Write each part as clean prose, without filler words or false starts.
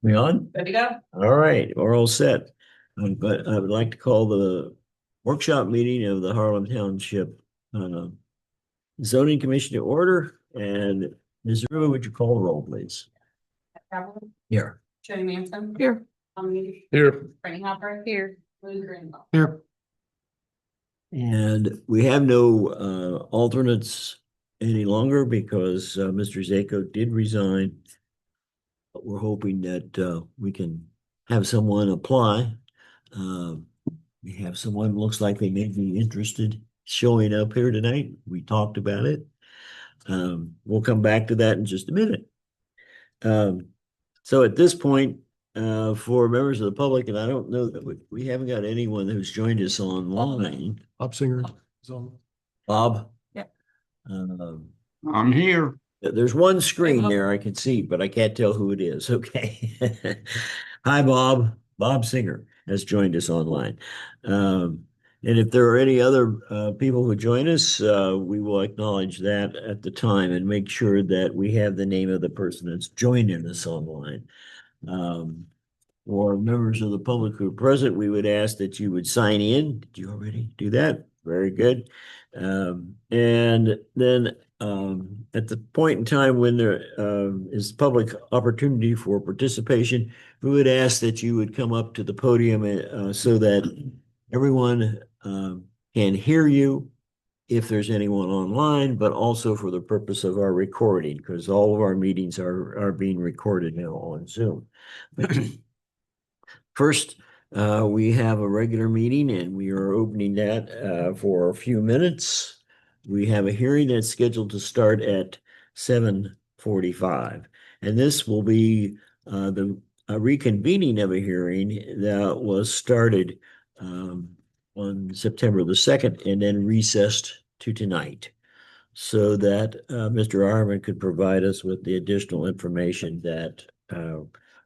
We on? Ready to go? All right, we're all set. But I would like to call the workshop meeting of the Harlem Township Zoning Commission to order. And Ms. Rue, would you call the roll, please? Cavalry, Here. Jody Manson. Here. Tommy, Here. Franny Hopper. Here. Lou Greenwell. Here. And we have no alternates any longer because Mr. Zako did resign. But we're hoping that we can have someone apply. We have someone looks like they may be interested showing up here tonight. We talked about it. We'll come back to that in just a minute. So at this point, for members of the public, and I don't know that we haven't got anyone who's joined us online. Bob Singer is on. Bob? Yeah. I'm here. There's one screen there I can see, but I can't tell who it is. Okay. Hi, Bob. Bob Singer has joined us online. And if there are any other people who join us, we will acknowledge that at the time and make sure that we have the name of the person that's joining us online. For members of the public who are present, we would ask that you would sign in. Did you already do that? Very good. And then at the point in time when there is public opportunity for participation, we would ask that you would come up to the podium so that everyone can hear you if there's anyone online, but also for the purpose of our recording, because all of our meetings are being recorded now on Zoom. First, we have a regular meeting and we are opening that for a few minutes. We have a hearing that's scheduled to start at 7:45. And this will be the reconvening of a hearing that was started on September the 2nd and then recessed to tonight so that Mr. Arman could provide us with the additional information that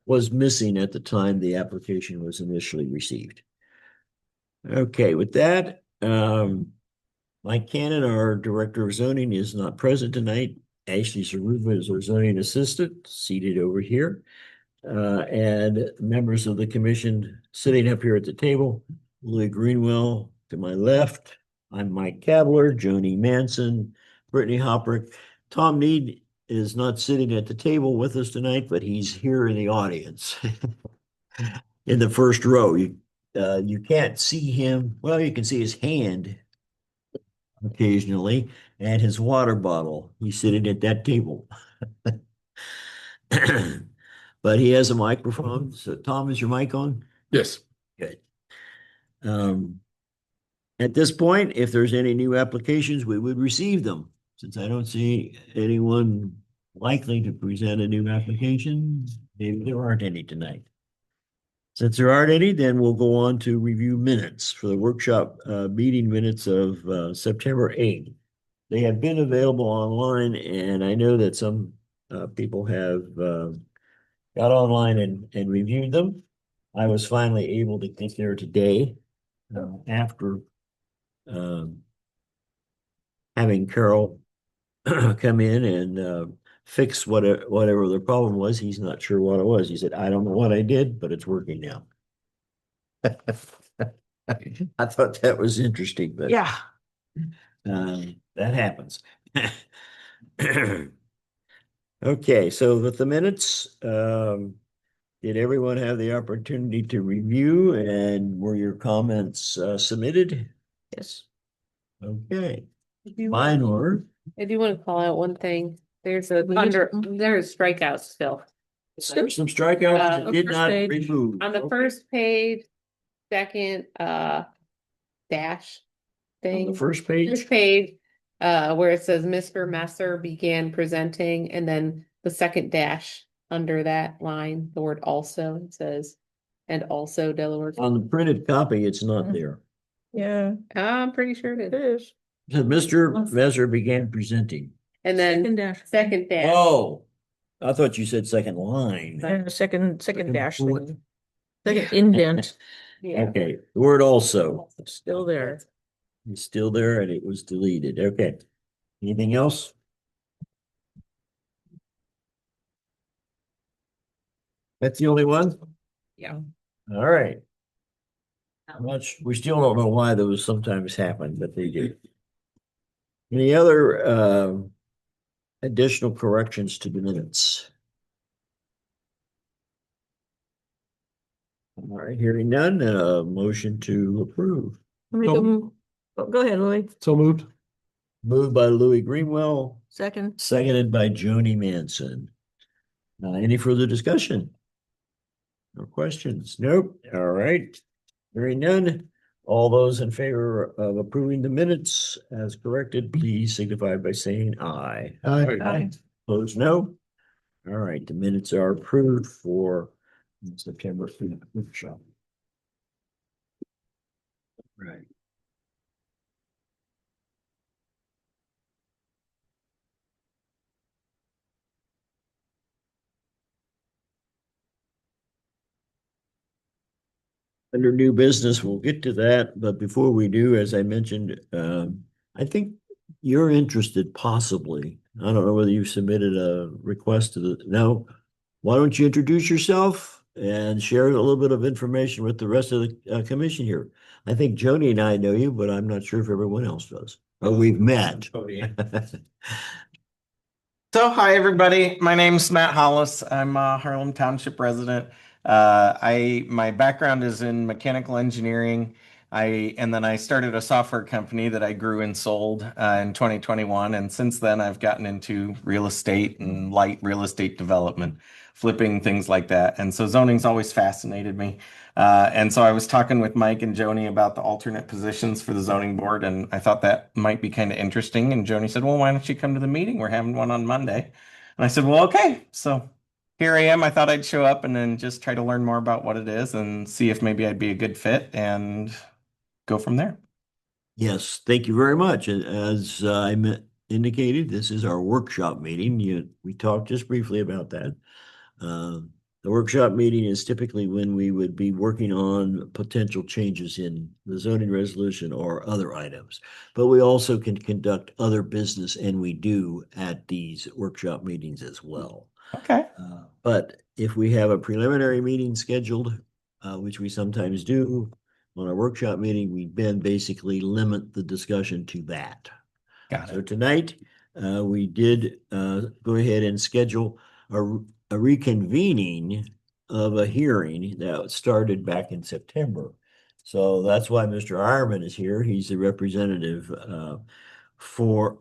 was missing at the time the application was initially received. Okay, with that, Mike Cannon, our Director of Zoning, is not present tonight. Ashley Saruba is our zoning assistant, seated over here. And members of the commission sitting up here at the table, Louis Greenwell to my left. I'm Mike Cavler, Joni Manson, Brittany Hopper. Tom Need is not sitting at the table with us tonight, but he's here in the audience in the first row. You can't see him. Well, you can see his hand occasionally and his water bottle. He's sitting at that table. But he has a microphone. So Tom, is your mic on? Yes. Good. At this point, if there's any new applications, we would receive them. Since I don't see anyone likely to present a new application, maybe there aren't any tonight. Since there aren't any, then we'll go on to review minutes for the workshop meeting minutes of September 8th. They have been available online, and I know that some people have got online and reviewed them. I was finally able to get there today after having Carol come in and fix whatever the problem was. He's not sure what it was. He said, I don't know what I did, but it's working now. I thought that was interesting, but Yeah. that happens. Okay, so with the minutes, did everyone have the opportunity to review and were your comments submitted? Yes. Okay, do mine were. I do want to call out one thing. There's there's strikeouts still. There's some strikeouts that did first not page. remove. On the Okay. first page, second dash On thing. the first page, First page, where it says Mr. Messer began presenting, and then the second dash under that line, the word also, it says, and also Delaware. on the printed copy, it's not there. Yeah, I'm pretty sure it it is. is. So Mr. Messer began presenting. And then second dash. Oh, I thought you said second line. And second dash bullet. thing. Second indent, Yeah. Okay, the word also still there. is still there and it was deleted. Okay. Anything else? That's the only one? Yeah. All right. We still don't know why those sometimes happen, but they do. Any other additional corrections to the minutes? All right, hearing none, motion to approve. Make them, go ahead, Louis. So moved. Moved by Louis Greenwell, Second. seconded by Joni Manson. Any further discussion? No questions? Nope. All right. Hearing none. All those in favor of approving the minutes as corrected, please signify by saying aye. Aye. Opposed, no. All right, the minutes are approved for September 5th workshop. Right. Under new business, we'll get to that, but before we do, as I mentioned, I think you're interested possibly. I don't know whether you submitted a request to the, no. Why don't you introduce yourself and share a little bit of information with the rest of the commission here? I think Joni and I know you, but I'm not sure if everyone else does. Oh, we've met. So, hi everybody. My name's Matt Hollis. I'm a Harlem Township resident. My background is in mechanical engineering. And then I started a software company that I grew and sold in 2021. And since then, I've gotten into real estate and light real estate development, flipping things like that. And so zoning's always fascinated me. And so I was talking with Mike and Joni about the alternate positions for the zoning board, and I thought that might be kind of interesting. And Joni said, well, why don't you come to the meeting? We're having one on Monday. And I said, well, okay. So here I am. I thought I'd show up and then just try to learn more about what it is and see if maybe I'd be a good fit and go from there. Yes, thank you very much. And as I indicated, this is our workshop meeting. We talked just briefly about that. The workshop meeting is typically when we would be working on potential changes in the zoning resolution or other items. But we also can conduct other business, and we do at these workshop meetings as well. Okay. But if we have a preliminary meeting scheduled, which we sometimes do on a workshop meeting, we then basically limit the discussion to that. Got So it. tonight, we did go ahead and schedule a reconvening of a hearing that started back in September. So that's why Mr. Ironman is here. He's the representative for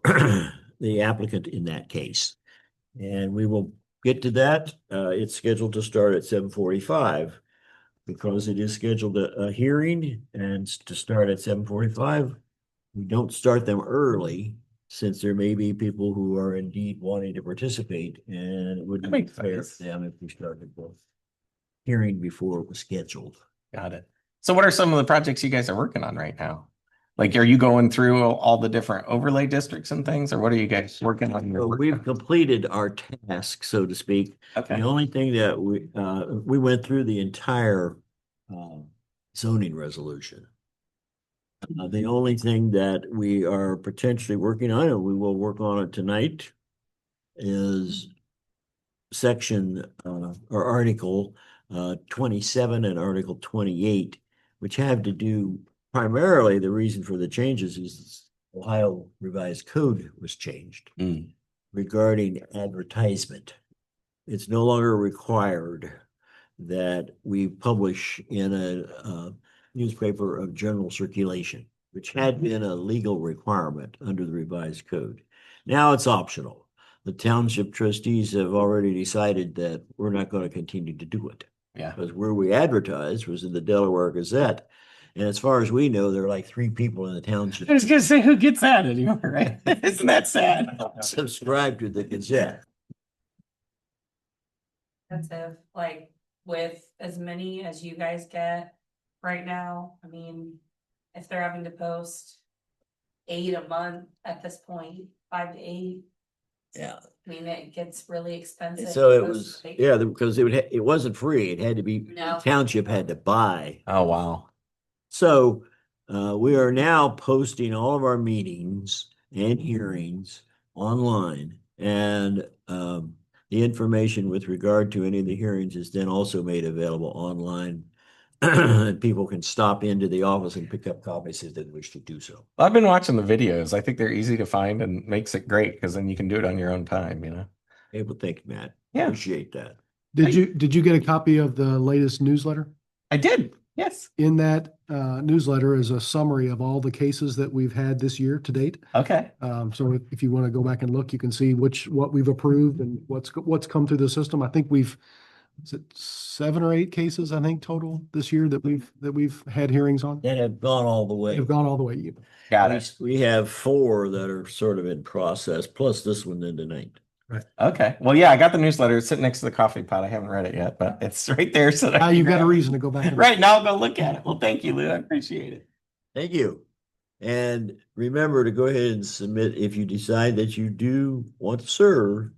the applicant in that case. And we will get to that. It's scheduled to start at 7:45 because it is scheduled a hearing and to start at 7:45. We don't start them early since there may be people who are indeed wanting to participate, and it wouldn't That be makes fair sense. for them if we started the hearing before it was scheduled. Got it. So what are some of the projects you guys are working on right now? Like, are you going through all the different overlay districts and things, or what are you guys working on? So we've completed our task, so to speak. Okay. The only thing that we went through the entire zoning resolution. The only thing that we are potentially working on, and we will work on it tonight, is section or article 27 and article 28, which have to do primarily, the reason for the changes is Ohio Revised Code was changed regarding advertisement. It's no longer required that we publish in a newspaper of general circulation, which had been a legal requirement under the revised code. Now it's optional. The township trustees have already decided that we're not going to continue to do it. Yeah. Because where we advertised was in the Delaware Gazette. And as far as we know, there are like 3 people in the township I was gonna say, who gets that anymore, right? Isn't that sad? subscribe to the Gazette. That's if, like, with as many as you guys get right now, I mean, if they're having to post 8 a month at this point, 5 to 8, Yeah. I mean, it gets really expensive. So to it post was, the paper. yeah, because it wasn't free. It had to be, No. township had to buy. Oh, wow. So we are now posting all of our meetings and hearings online. And the information with regard to any of the hearings is then also made available online. And people can stop into the office and pick up copies if they wish to do so. I've been watching the videos. I think they're easy to find and makes it great because then you can do it on your own time, you know? Hey, well, thank you, Matt. Yeah. Appreciate that. Did you get a copy of the latest newsletter? I did. Yes. In that newsletter is a summary of all the cases that we've had this year to date. Okay. So if you want to go back and look, you can see what we've approved and what's come through the system. I think is it 7 or 8 cases, I think, total this year that we've had hearings on? That have gone all the way. They've gone all the way. Got it. We have 4 that are sort of in process, plus this one then tonight. Okay. Well, yeah, I got the newsletter. It's sitting next to the coffee pot. I haven't read it yet, but it's right there. So that I Now can you've got a grab it. reason to go back. And Right now, I'll go look at it. Well, thank you, Lou. I appreciate it. Thank you. And remember to go ahead and submit, if you decide that you do want to serve,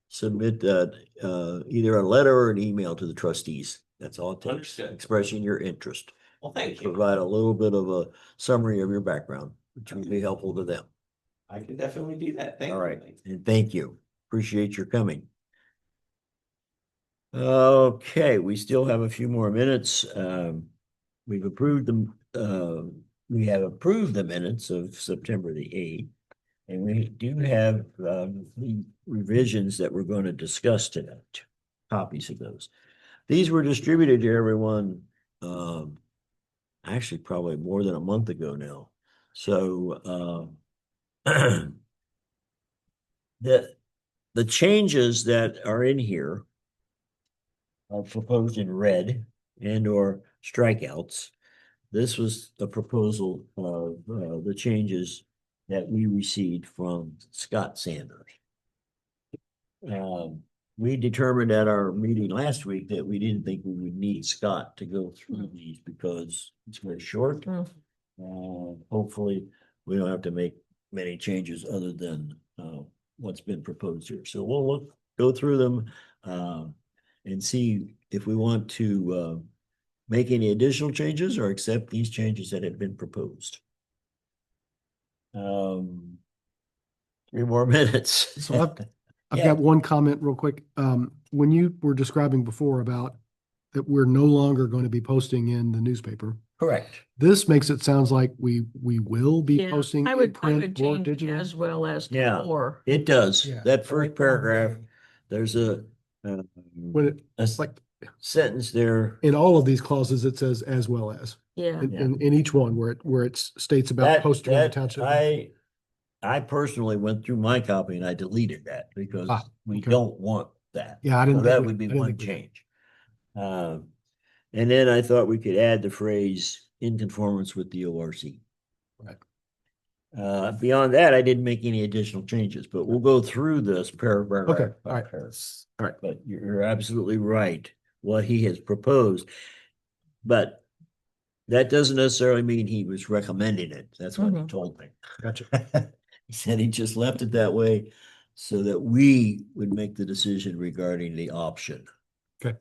submit either a letter or an email to the trustees. That's all it takes. Understood. Expressing your interest. Well, thank you. Provide a little bit of a summary of your background, which will be helpful to them. I can definitely do that. Thank All you. right, and thank you. Appreciate your coming. Okay, we still have a few more minutes. We've approved them. We have approved the minutes of September the 8th. And we do have the revisions that we're going to discuss tonight, copies of those. These were distributed to everyone, actually probably more than a month ago now. So the changes that are in here are proposed in red and or strikeouts. This was a proposal of the changes that we received from Scott Sanders. We determined at our meeting last week that we didn't think we would need Scott to go through these because it's very short. Hopefully, we don't have to make many changes other than what's been proposed here. So we'll go through them and see if we want to make any additional changes or accept these changes that have been proposed. 3 more minutes. So I've Yeah. got one comment real quick. When you were describing before about that we're no longer going to be posting in the newspaper, Correct. this makes it sounds like we will be Yeah, posting I in would print or change it digital. as well as Yeah. or. It does. Yeah. That first paragraph, there's a When it's like sentence there. in all of these clauses, it says as well as Yeah. in each one where it states about posting in the township. I personally went through my copy and I deleted that because we okay. don't want that. Yeah, I So didn't. that think we- would be I didn't one think we- change. And then I thought we could add the phrase in conformance with the ORC. Right. Beyond that, I didn't make any additional changes, but we'll go through this paragraph. Okay, by all right. paragraph. All right. But you're absolutely right, what he has proposed. But that doesn't necessarily mean he was recommending it. That's what he Mhm. told me. Gotcha. He said he just left it that way so that we would make the decision regarding the option. Okay.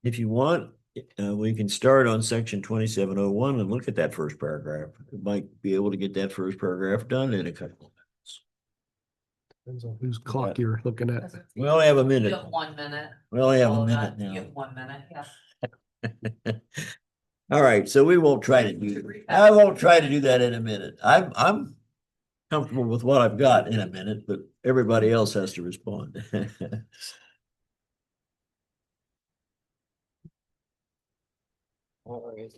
If you want, we can start on section 2701 and look at that first paragraph. We might be able to get that first paragraph done in a couple of minutes. Depends on whose clock you're looking at. We only have a You minute. have 1 minute. We only have a All of minute that, You now. have 1 minute, yeah. All right, so we won't try to do, I won't try to do that in a minute. I'm comfortable with what I've got in a minute, but everybody else has to respond. All right.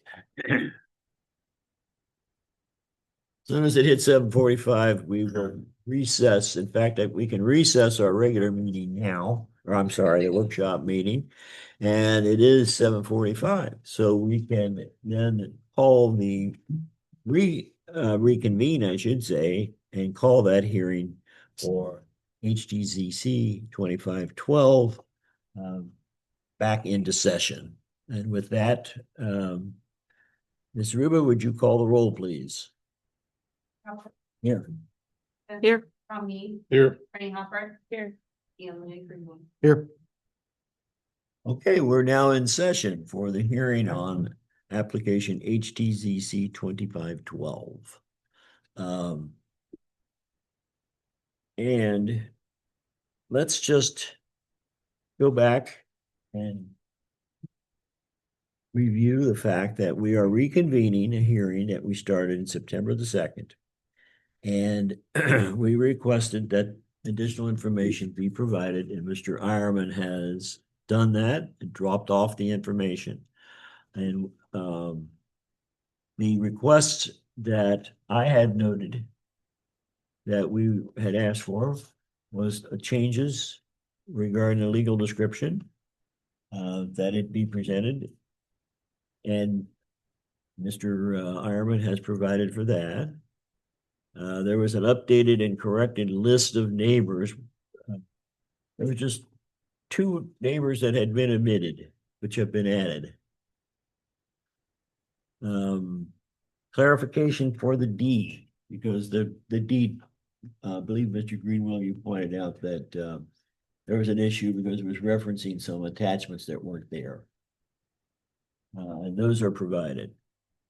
Soon as it hits 7:45, we will recess. In fact, we can recess our regular meeting now, or I'm sorry, the workshop meeting. And it is 7:45, so we can then call the reconvene, I should say, and call that hearing for HDZC 2512 back into session. And with that, Ms. Ruba, would you call the roll, please? Here. Here. From me. Here. Franny Hopper. Here. And Louis Greenwood. Here. Okay, we're now in session for the hearing on application HTZC 2512. And let's just go back and review the fact that we are reconvening a hearing that we started in September the 2nd. And we requested that additional information be provided, and Mr. Ironman has done that and dropped off the information. And the requests that I had noted that we had asked for was changes regarding the legal description, that it be presented. And Mr. Ironman has provided for that. There was an updated and corrected list of neighbors. There were just 2 neighbors that had been omitted, which have been added. Clarification for the deed, because the deed, I believe Mr. Greenwell, you pointed out that there was an issue because it was referencing some attachments that weren't there. And those are provided.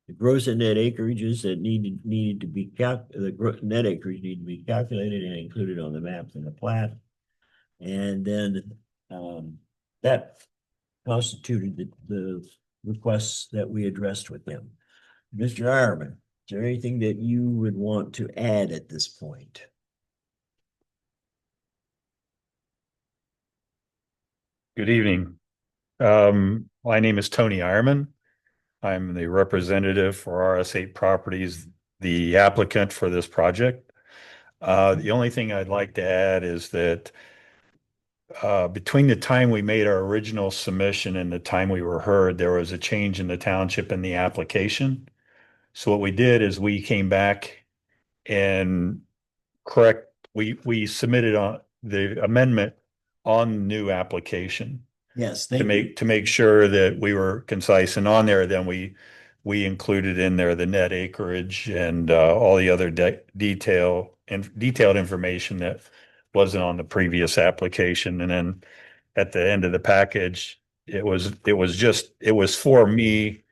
The gross and net acreages that needed to be net acreage need to be calculated and included on the maps and the plat. And then that constituted the requests that we addressed with them. Mr. Ironman, is there anything that you would want to add at this point? Good evening. My name is Tony Ironman. I'm the representative for RS8 Properties, the applicant for this project. The only thing I'd like to add is that between the time we made our original submission and the time we were heard, there was a change in the township and the application. So what we did is we came back and we submitted on the amendment on the new application. Yes, to make sure that we were concise, and on there, then we included in there the net acreage and all the other detailed information that wasn't on the previous application. And then at the end of the package, it was for me.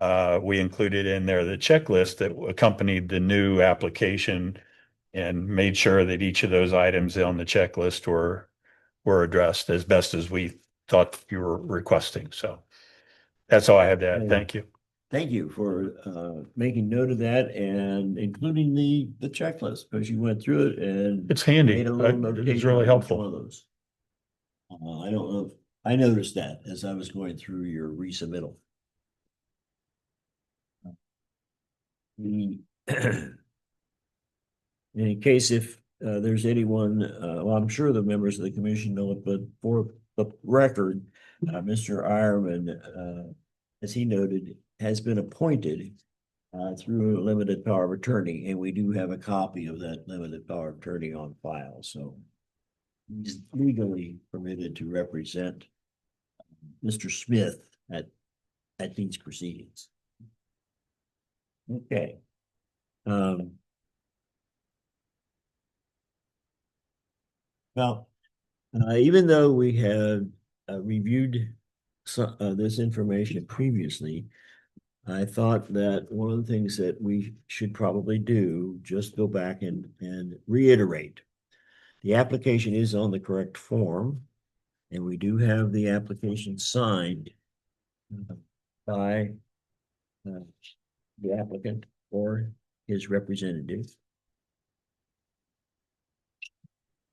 We included in there the checklist that accompanied the new application and made sure that each of those items on the checklist were addressed as best as we thought you were requesting. So that's all I have to add. Thank you. Thank you for making note of that and including the checklist, because you went through it and It's handy. made a little It's notation really on each helpful. one of those. I don't know if I noticed that as I was going through your resubmittal. In case if there's anyone, well, I'm sure the members of the commission know it, but for the record, Mr. Ironman, as he noted, has been appointed through a limited power of attorney, and we do have a copy of that limited power of attorney on file. So he's legally permitted to represent Mr. Smith at these proceedings. Okay. Well, even though we had reviewed this information previously, I thought that one of the things that we should probably do, just go back and reiterate. The application is on the correct form, and we do have the application signed by the applicant or his representative.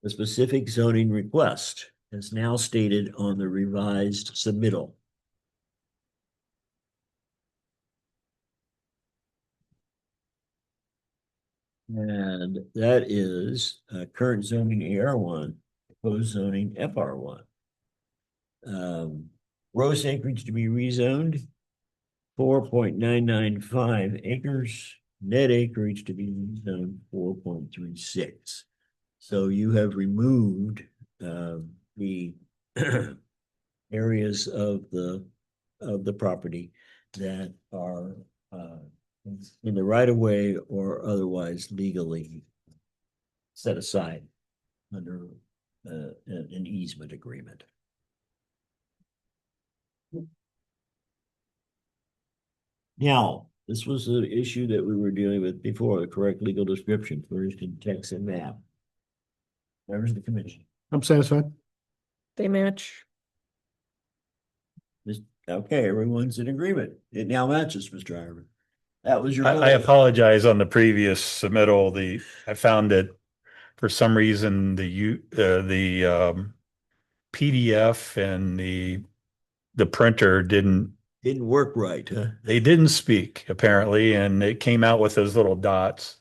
The specific zoning request is now stated on the revised submittal. And that is current zoning AR1, proposed zoning FR1. Gross acreage to be rezoned, 4.995 acres, net acreage to be rezoned 4.36. So you have removed the areas of the property that are in the right of way or otherwise legally set aside under an easement agreement. Now, this was the issue that we were dealing with before, the correct legal description, first in text and map. Members of the commission. I'm satisfied. They match. Okay, everyone's in agreement. It now matches, Mr. Iron. That was your. I goal. apologize on the previous submittal. I found that for some reason, PDF and the printer didn't Work right, huh? they didn't speak apparently, and it came out with those little dots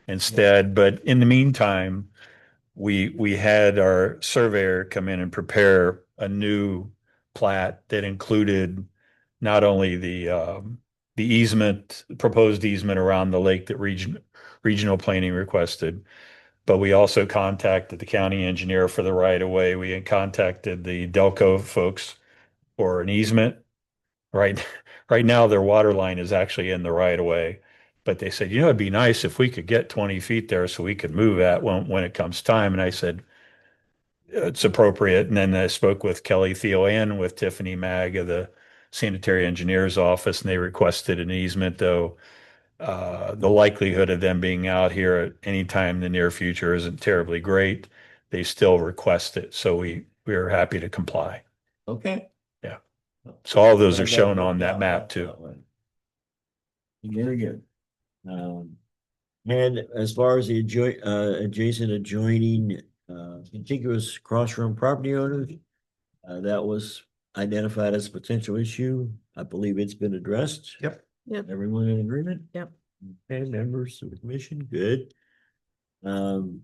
instead. But in the meantime, we had our surveyor come in and prepare a new plat that included not only the easement, proposed easement around the lake that regional planning requested, but we also contacted the county engineer for the right of way. We had contacted the Delco folks for an easement. Right now, their water line is actually in the right of way. But they said, it'd be nice if we could get 20 feet there so we could move that when it comes time. And I said, it's appropriate. And then I spoke with Kelly Theo and with Tiffany Mag of the sanitary engineer's office, and they requested an easement, though. The likelihood of them being out here at any time in the near future isn't terribly great. They still request it. So we are happy to comply. Okay. Yeah. So all those are Glad shown worked on that out map too. that way. Very good. And as far as the adjacent adjoining contiguous cross-room property owners, that was identified as a potential issue. I believe it's been addressed. Yep. Yep. Everyone in agreement? Yep. Okay, members of the commission, good. And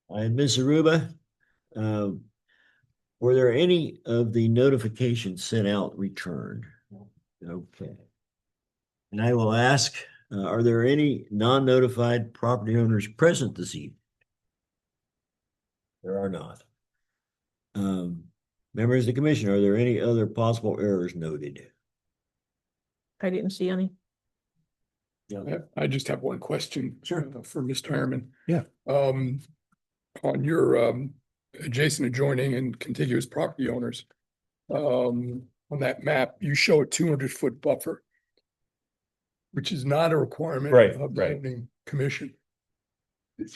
Ms. Aruba, were there any of the notifications sent out returned? Okay. And I will ask, are there any non-notified property owners present this evening? There are not. Members of the commission, are there any other possible errors noted? I didn't see any. I just have one question. Sure. For Mr. Harriman. Yeah. On your adjacent, adjoining and contiguous property owners. On that map, you show a 200-foot buffer. Which is not a requirement. Right, Of the right. zoning commission. Were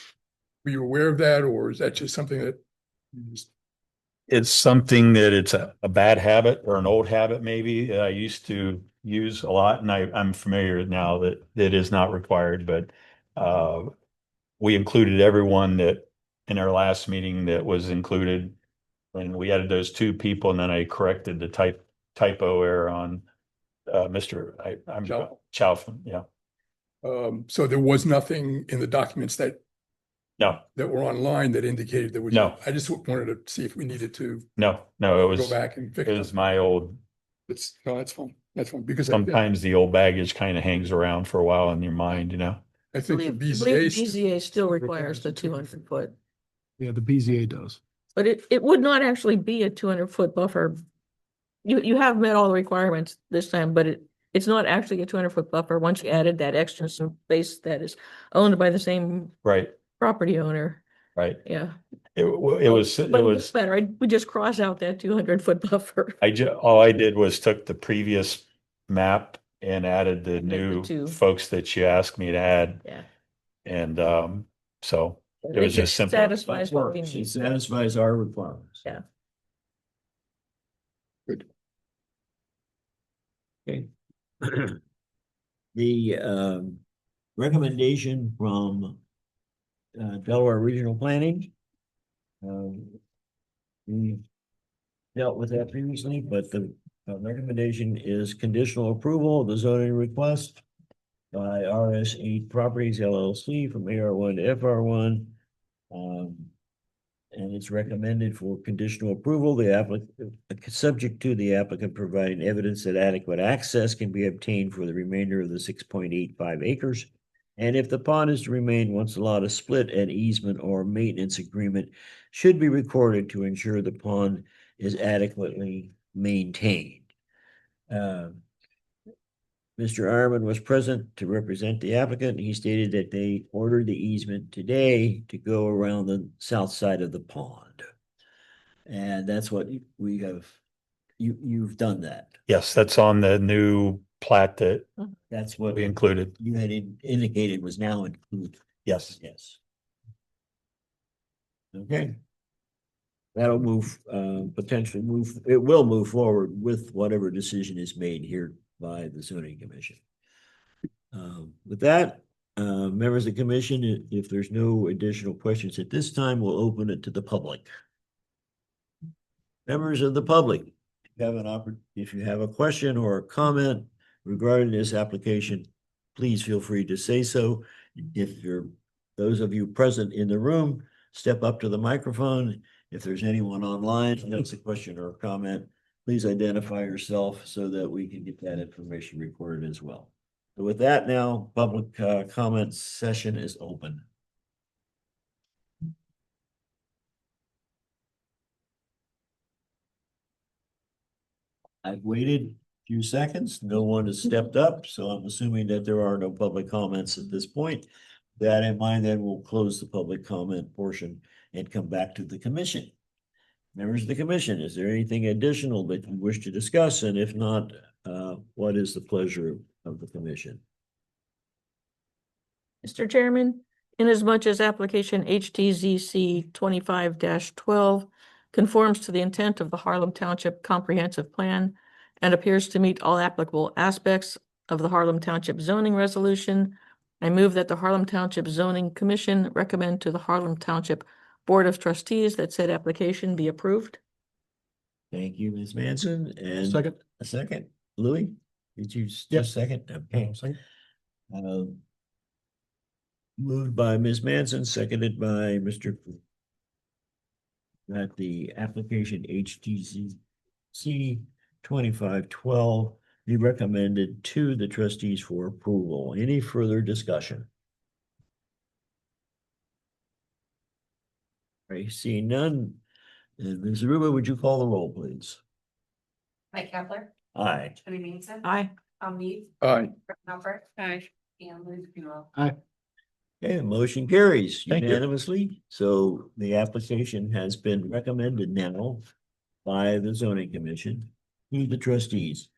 you aware of that, or is that just something that? you just- It's something that it's a bad habit or an old habit maybe that I used to use a lot, and I'm familiar now that it is not required, but we included everyone that in our last meeting that was included, and we added those two people, and then I corrected the typo error on Mr. I'm Chalfant. Chalfant, yeah. So there was nothing in the documents that No, were online that indicated there was. No. I just wanted to see if we needed to no, it go was, back and fix it it. was my old, No, that's fine. That's fine, because sometimes the old baggage kind of hangs around for a while in your mind, I think the I believe BZA. BZA still requires the 200-foot. Yeah, the BZA does. But it would not actually be a 200-foot buffer. You have met all the requirements this time, but it's not actually a 200-foot buffer once you added that extra space that is owned by the same right, property owner. right. Yeah. It was, But it was better. We just cross out that 200-foot buffer. all I did was took the previous map and added the the new two. folks that you asked me to add. Yeah. And so it was just simple. Satisfies what we Works. It need. satisfies our requirements. Yeah. Good. Okay. The recommendation from Delaware Regional Planning. We dealt with that previously, but the recommendation is conditional approval of the zoning request by RS8 Properties LLC from AR1 to FR1. And it's recommended for conditional approval, the applicant, subject to the applicant providing evidence that adequate access can be obtained for the remainder of the 6.85 acres. And if the pond is to remain once the lot is split, an easement or maintenance agreement should be recorded to ensure the pond is adequately maintained. Mr. Ironman was present to represent the applicant. He stated that they ordered the easement today to go around the south side of the pond. And that's what we have, you've done that. Yes, that's on the new plat that That's what we included. you had indicated was now included. Yes. Yes. Okay. That'll move, potentially move, it will move forward with whatever decision is made here by the zoning commission. With that, members of the commission, if there's no additional questions at this time, we'll open it to the public. Members of the public, if you have a question or a comment regarding this application, please feel free to say so. If those of you present in the room, step up to the microphone. If there's anyone online who has a question or a comment, please identify yourself so that we can get that information recorded as well. So with that now, public comment session is open. I've waited a few seconds. No one has stepped up, so I'm assuming that there are no public comments at this point. That in mind, then we'll close the public comment portion and come back to the commission. Members of the commission, is there anything additional that you wish to discuss? And if not, what is the pleasure of the commission? Mr. Chairman, inasmuch as application HTZC 25-12 conforms to the intent of the Harlem Township Comprehensive Plan and appears to meet all applicable aspects of the Harlem Township zoning resolution, I move that the Harlem Township Zoning Commission recommend to the Harlem Township Board of Trustees that said application be approved. Thank you, Ms. Manson, and Second. a second, Louis, did you Yes. just second? Okay. Moved by Ms. Manson, seconded by Mr. That the application HTC 2512 be recommended to the trustees for approval. Any further discussion? I see none. And Ms. Aruba, would you call the roll, please? Mike Kepler, Aye. Jenny Manson. Aye. Tom Need, Aye. Rick Knopper, Aye. and Louis Funeral. Okay, the motion carries Thank you. unanimously. So the application has been recommended now by the zoning commission to the trustees.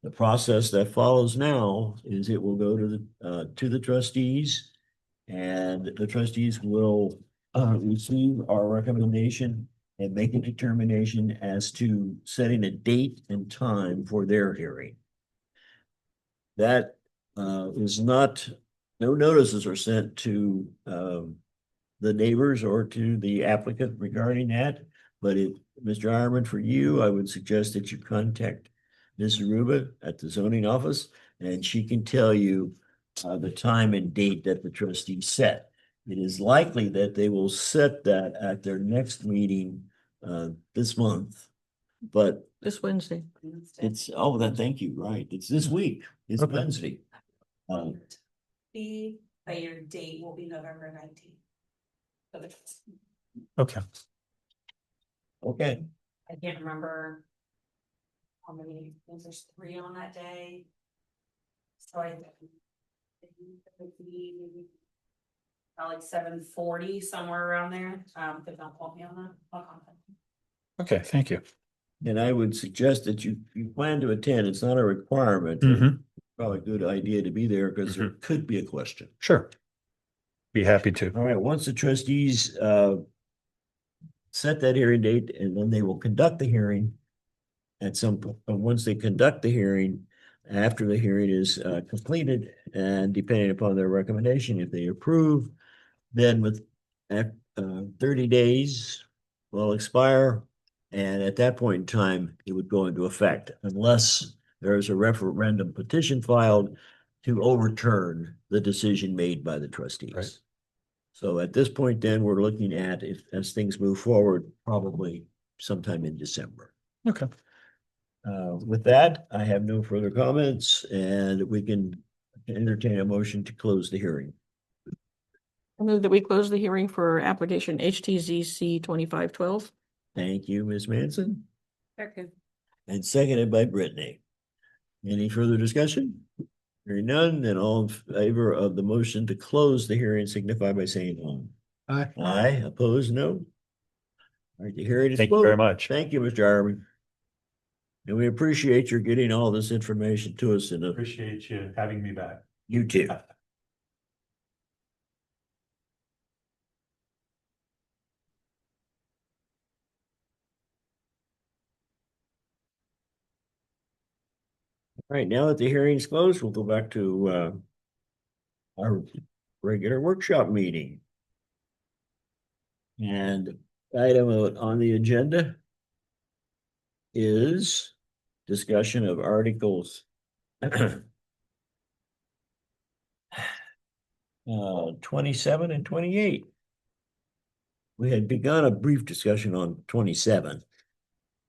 The process that follows now is it will go to the trustees, and the trustees will receive our recommendation and make a determination as to setting a date and time for their hearing. That is not, no notices are sent to the neighbors or to the applicant regarding that. But Mr. Ironman, for you, I would suggest that you contact Ms. Aruba at the zoning office, and she can tell you the time and date that the trustees set. It is likely that they will set that at their next meeting this month, but This Wednesday. thank you, right, it's this week, it's Okay. Wednesday. But your date will be November 19th. Okay. Okay, I can't remember how many, I think there's 3 on that day. So I think it would be maybe about like 7:40, somewhere around there. But don't quote me on that. I'll contact you. Okay, thank you. and I would suggest that you plan to attend, it's not a requirement. Mhm. Probably a good idea to be there, because there could be a question. Sure. Be happy to. All right, once the trustees set that hearing date, and then they will conduct the hearing at some point. Once they conduct the hearing, after the hearing is completed, and depending upon their recommendation, if they approve, then with 30 days will expire, and at that point in time, it would go into effect unless there is a referendum petition filed to overturn the decision made by the trustees. Right. So at this point, then, we're looking at, if, as things move forward, probably sometime in December. Okay. With that, I have no further comments, and we can entertain a motion to close the hearing. I move that we close the hearing for application HTZC 2512. Thank you, Ms. Manson, Second. and seconded by Brittany. Any further discussion? Hearing none, then all in favor of the motion to close the hearing signify by saying aye. Aye. Aye, opposed, no. All right, the hearing is Thank you very closed. much. Thank you, Mr. Ironman. And we appreciate your getting all this information to us in a, Appreciate you having me back. you too. All right, now that the hearing's closed, we'll go back to our regular workshop meeting. And item on the agenda is discussion of articles 27 and 28. We had begun a brief discussion on 27.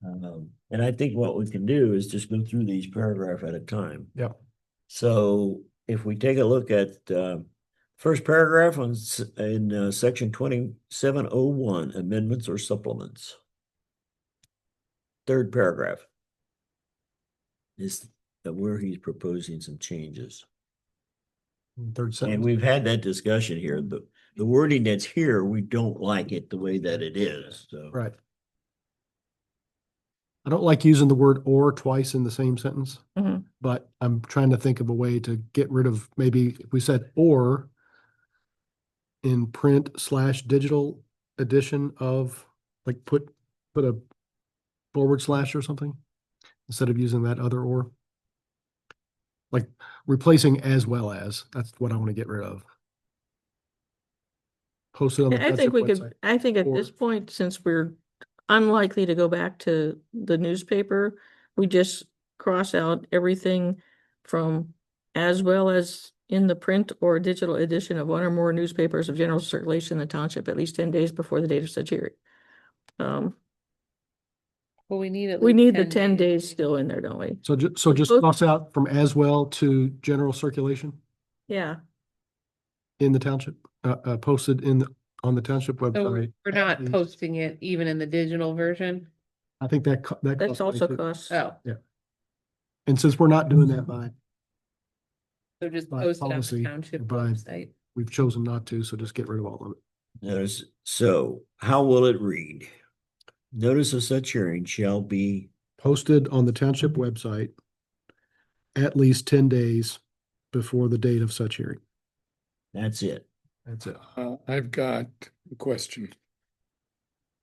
And I think what we can do is just go through these paragraph at a time. Yep. So if we take a look at first paragraph in section 2701, amendments or supplements. Third paragraph is where he's proposing some changes. Third And sentence. we've had that discussion here. The wording that's here, we don't like it the way that it is, so. Right. I don't like using the word or twice in the same sentence, Mhm. but I'm trying to think of a way to get rid of, maybe if we said or in print/digital edition of, like put a forward slash or something instead of using that other or. Like replacing as well as, that's what I want to get rid of. Posted on the I think township we website. could, I think at or- this point, since we're unlikely to go back to the newspaper, we just cross out everything from as well as in the print or digital edition of one or more newspapers of general circulation in the township at least 10 days before the date of such hearing. Well, we need at We least need the 10 days still in there, don't we? So just Both- cross out from as well to general circulation Yeah, in the township, posted on the township So website. we're not least- posting it even in the digital version? I think that that's costs also money too. costs. Oh, And since we're not doing that so just by post it on the policy, township by- website. we've chosen not to, so just get rid of all of it. So how will it read? Notice of such hearing shall be, Posted on the township website at least 10 days before the date of such hearing. that's it. That's it. I've got a question.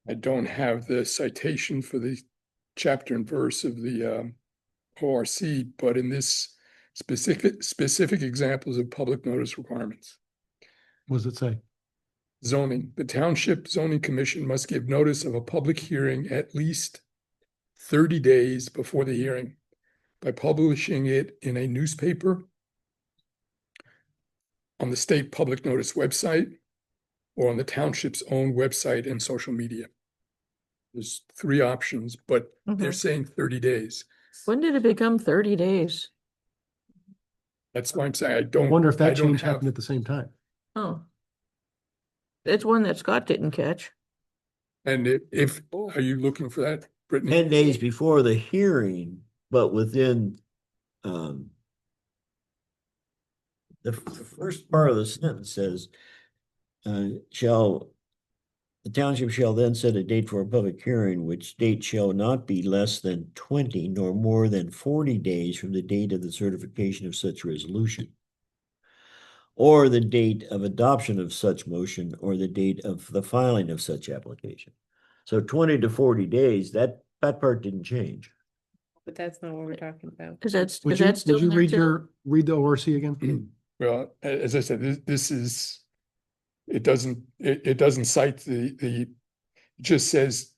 I don't have the citation for the chapter and verse of the ORC, but in this specific examples of public notice requirements. What does it say? Zoning, the Township Zoning Commission must give notice of a public hearing at least 30 days before the hearing by publishing it in a newspaper, on the state public notice website, or on the township's own website and social media. There's three options, but they're Mhm. saying 30 days. When did it become 30 days? That's why I'm saying I I don't. wonder if I that don't change have- happened at the same time. Oh. It's one that Scott didn't catch. And if, are you looking for that, Brittany? 10 days before the hearing, but within the first part of the sentence says, the township shall then set a date for a public hearing, which date shall not be less than 20 nor more than 40 days from the date of the certification of such resolution, or the date of adoption of such motion, or the date of the filing of such application. So 20 to 40 days, that part didn't change. But that's not what we're talking about. Is that, Would is you, that still? would you in there read too? read the ORC again? Well, as I said, this is, it doesn't cite it just says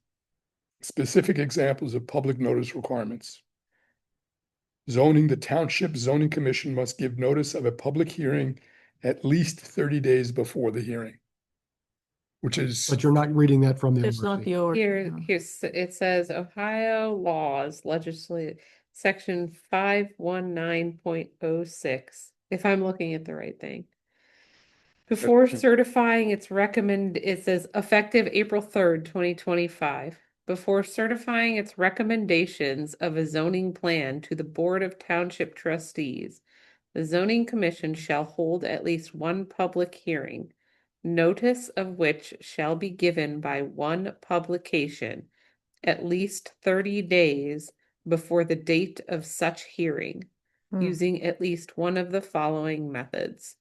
specific examples of public notice requirements. Zoning, the Township Zoning Commission must give notice of a public hearing at least 30 days before the hearing. Which is, But you're not reading that from the It's not ORC. the order. Here's, it says Ohio laws legislative, section 519.06, if I'm looking at the right thing. Before certifying its it says effective April 3rd, 2025. Before certifying its recommendations of a zoning plan to the Board of Township Trustees, the zoning commission shall hold at least one public hearing, notice of which shall be given by one publication at least 30 days before the date of such hearing, Hmm. using at least one of the following methods.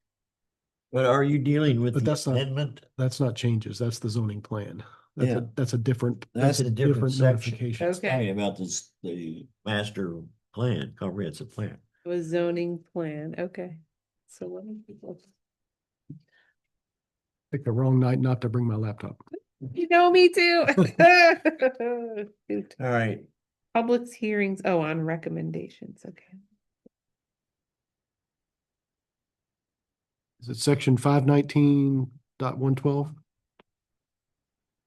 But are you dealing with But the that's not- amendment? That's not changes. That's the zoning plan. Yeah. That's a different. That's a different section. notification. It's Okay. talking about this, the master plan, comprehensive plan. Was zoning plan, okay. So let me. Picked the wrong night not to bring my laptop. You know me too. Shoot. All right, Public hearings, oh, on recommendations, okay. Is it section 519.112?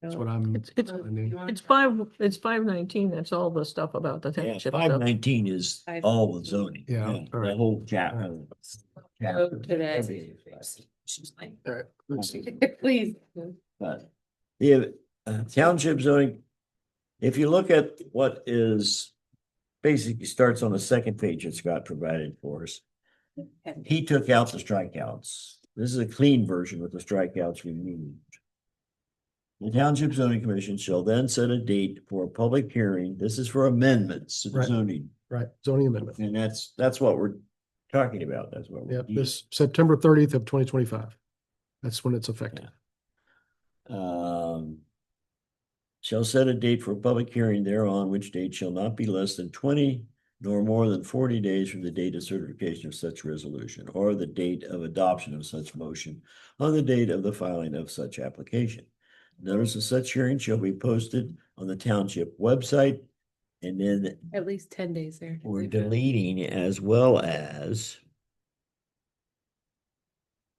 That's what I'm. It's I mean, it's 519. That's all the stuff about the yeah, township 519 is Five all the nineteen. zoning. Yeah, all The right. whole chapter. Oh, chapter, today. everything. all right, let's see. Please. But the township zoning, if you look at what is basically starts on the second page that Scott provided for us. He took out the strikeouts. This is a clean version with the strikeouts removed. The Township Zoning Commission shall then set a date for a public hearing. This is for amendments to the Right. zoning. Right, zoning amendment. And that's what we're talking about. That's what we're. Yep, this September 30th of 2025. That's when it's effective. Shall set a date for a public hearing thereon, which date shall not be less than 20 nor more than 40 days from the date of certification of such resolution or the date of adoption of such motion on the date of the filing of such application. Notice of such hearing shall be posted on the township website, and then At least 10 days there. we're deleting as well as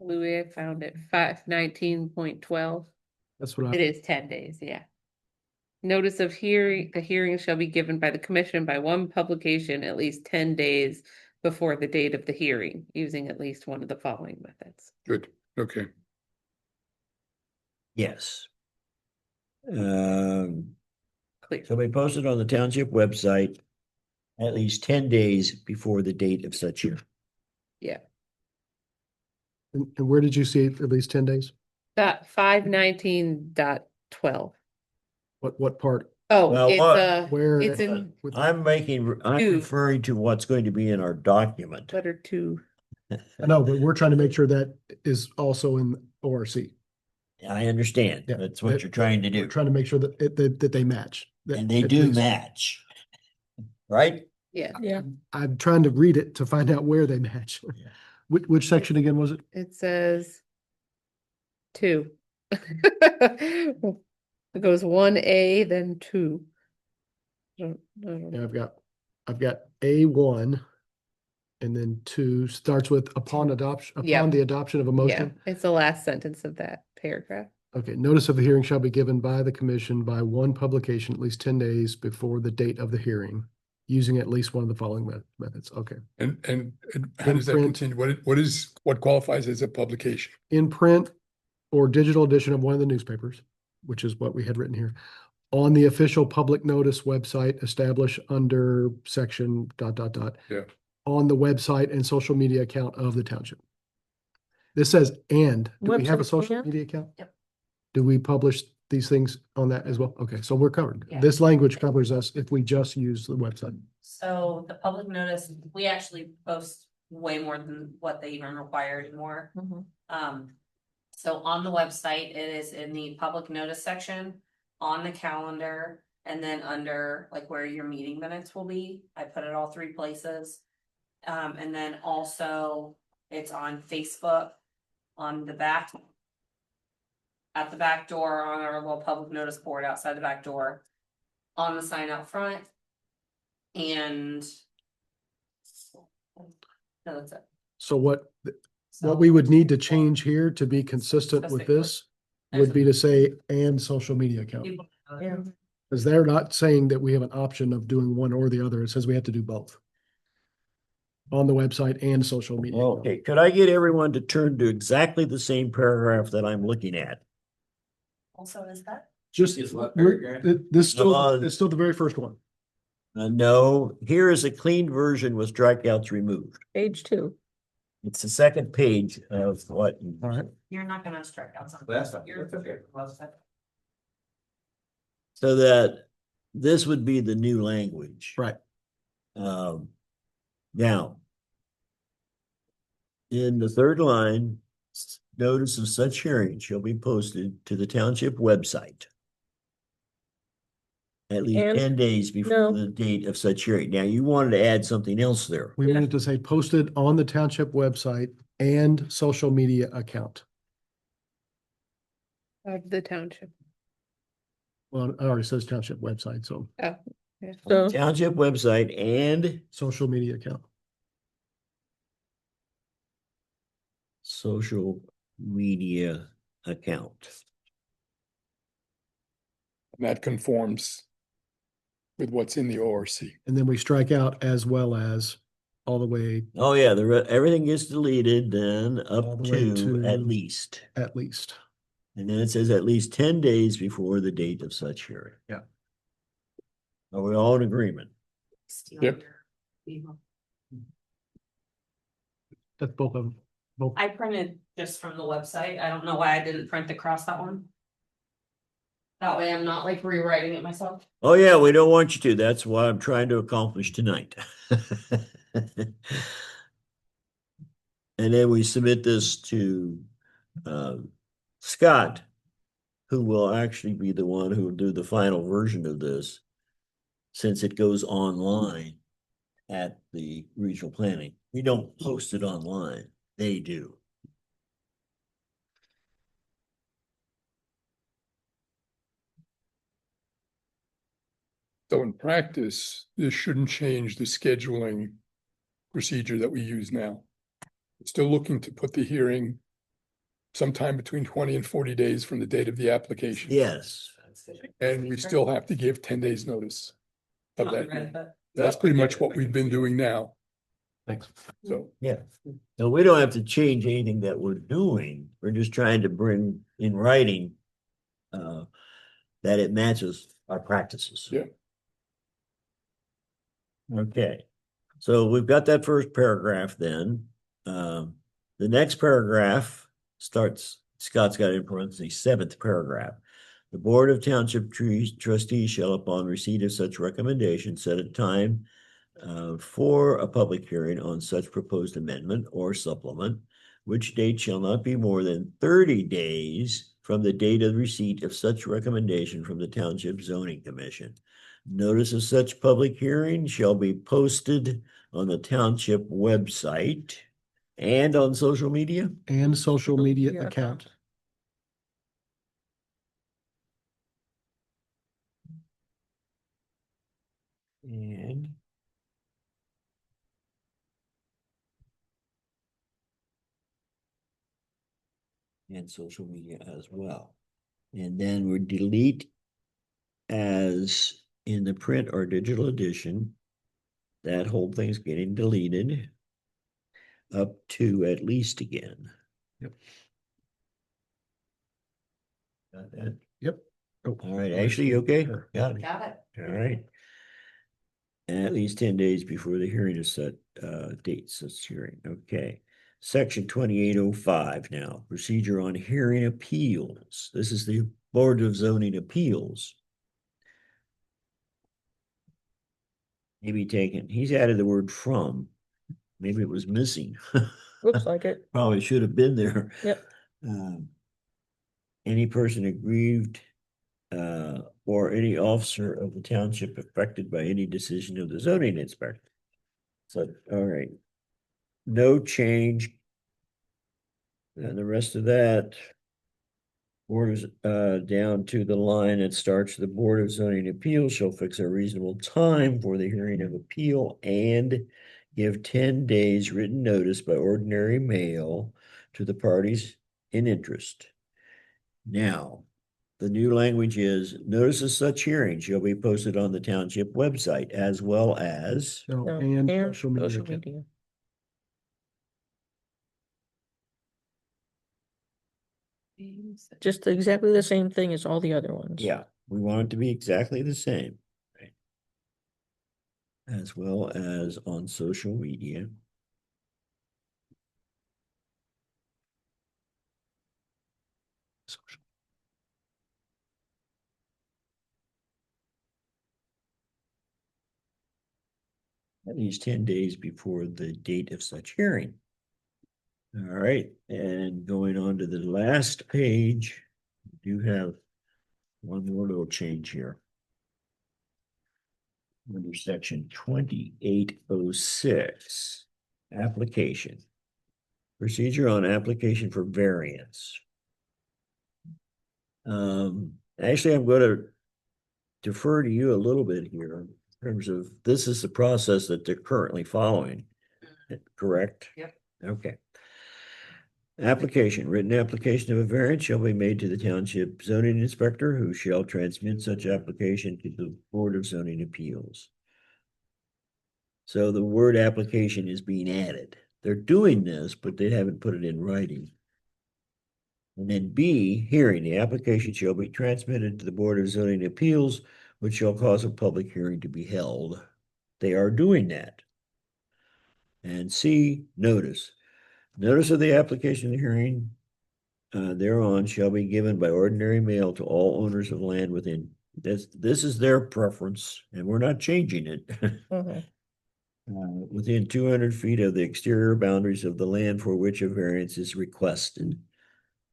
Louis, I found it, 519.12. That's what It I, is 10 days, yeah. Notice of hearing, the hearing shall be given by the commission by one publication at least 10 days before the date of the hearing, using at least one of the following methods. Good, okay. yes. Clear. Shall be posted on the township website at least 10 days before the date of such hearing. Yeah. and where did you see it, at least 10 days? That 519.12. What part? Oh, Well, it's what- Where? it's in with- I'm Two. referring to what's going to be in our document. letter 2. I know, but we're trying to make sure that is also in ORC. I understand. Yeah, That's what that- you're trying to We're do. trying to make sure that that they match. that And they at do least- match. Right? Yeah, Yeah. I'm trying to read it to find out where they match. Yeah. Which section again was it? it says 2. It goes 1A, then 2. I don't Yeah, know. I've got A1 and then 2 starts with upon adoption, Yep. upon the adoption of a Yeah, motion. it's the last sentence of that paragraph. Okay, notice of the hearing shall be given by the commission by one publication at least 10 days before the date of the hearing, using at least one of the following methods. Okay. And how In does that print. continue? What qualifies as a publication? In print or digital edition of one of the newspapers, which is what we had written here, on the official public notice website established under section ... Yeah. on the website and social media account of the township. This says, and, do we have a Website social and? media account? Yep. Do we publish these things on that as well? Okay, so we're covered. Yeah. This language covers us if we just use the website. So the public notice, we actually post way more than what they even require anymore. Mhm. So on the website, it is in the public notice section, on the calendar, and then under like where your meeting minutes will be. I put it all 3 places. And then also it's on Facebook, on the back. At the back door, on our little public notice board outside the back door, on the sign out front. And. No, that's it. So what So- we would need to change here to be consistent with Specific. this would be to say, and social media account. Yeah. Because they're not saying that we have an option of doing one or the other. It says we have to do both. On the website and social media. account. Okay, could I get everyone to turn to exactly the same paragraph that I'm looking at? Also, is that? Just, Is what we're- paragraph? this still, On- it's still the very first one. No, here is a clean version with strikeouts removed. Page 2. It's the second page of what. All right. You're not gonna strike out something. That's not- You're- that's okay. So that this would be the new language. Right. Now, in the third line, notice of such hearing shall be posted to the township website at least And- 10 days before no. the date of such hearing. Now, you wanted to add something else there. We wanted to say posted on the township website and social media account. Of the township. Well, it already says township website, so Oh, yeah. So, Township website and social media account. social media account. And that conforms with what's in the ORC. And then we strike out as well as all the way Oh, yeah, everything gets deleted then All up the way to to- at least. at least. And then it says at least 10 days before the date of such hearing. Yeah. Are we all in agreement? Yep. That's both of them. Both. I printed just from the website. I don't know why I didn't print across that one. That way I'm not like rewriting it myself. Oh, yeah, we don't want you to. That's what I'm trying to accomplish tonight. And then we submit this to Scott, who will actually be the one who will do the final version of this, since it goes online at the regional planning. We don't post it online. They do. So in practice, this shouldn't change the scheduling procedure that we use now. Still looking to put the hearing sometime between 20 and 40 days from the date of the application. Yes. And we still have to give 10 days notice of Not that. read, but- That's pretty much what we've been doing now. Thanks. So Yeah. No, we don't have to change anything that we're doing. We're just trying to bring in writing that it matches our practices. Yeah. Okay, so we've got that first paragraph then. The next paragraph starts, Scott's got in parentheses, seventh paragraph. The Board of Township Trustees shall, upon receipt of such recommendation, set a time for a public hearing on such proposed amendment or supplement, which date shall not be more than 30 days from the date of receipt of such recommendation from the Township Zoning Commission. Notice of such public hearing shall be posted on the township website and on social media. And social media media account. And social media as well. And then we delete as in the print or digital edition. That whole thing's getting deleted up to at least again. Yep. Got that? Yep. Oh, All right, Ashley, you okay? Sure. Got it. Got it. All right. And at least 10 days before the hearing is set, date such hearing. Okay. Section 2805 now, procedure on hearing appeals. This is the Board of Zoning Appeals. Maybe taken, he's added the word from. Maybe it was missing. looks like it. Probably should have been there. Yep. Any person aggrieved or any officer of the township affected by any decision of the zoning inspector. So, all right. No change. And the rest of that orders down to the line that starts, the Board of Zoning Appeals shall fix a reasonable time for the hearing of appeal and give 10 days written notice by ordinary mail to the parties in interest. Now, the new language is notice of such hearing shall be posted on the township website as well as, No, No, and and social media social account. media. Just exactly the same thing as all the other ones. yeah, we want it to be exactly the same. Right? As well as on social media. at least 10 days before the date of such hearing. All right, and going on to the last page, you have one more little change here. Under section 2806, application. Procedure on application for variance. Actually, I'm going to defer to you a little bit here in terms of, this is the process that they're currently following, correct? Yep. Okay. Application, written application of a variance shall be made to the township zoning inspector, who shall transmit such application to the Board of Zoning Appeals. So the word application is being added. They're doing this, but they haven't put it in writing. And then B, hearing, the application shall be transmitted to the Board of Zoning Appeals, which shall cause a public hearing to be held. They are doing that. And C, notice. Notice of the application and hearing thereon shall be given by ordinary mail to all owners of land within, this is their preference, and we're not changing it. Within 200 feet of the exterior boundaries of the land for which a variance is requested.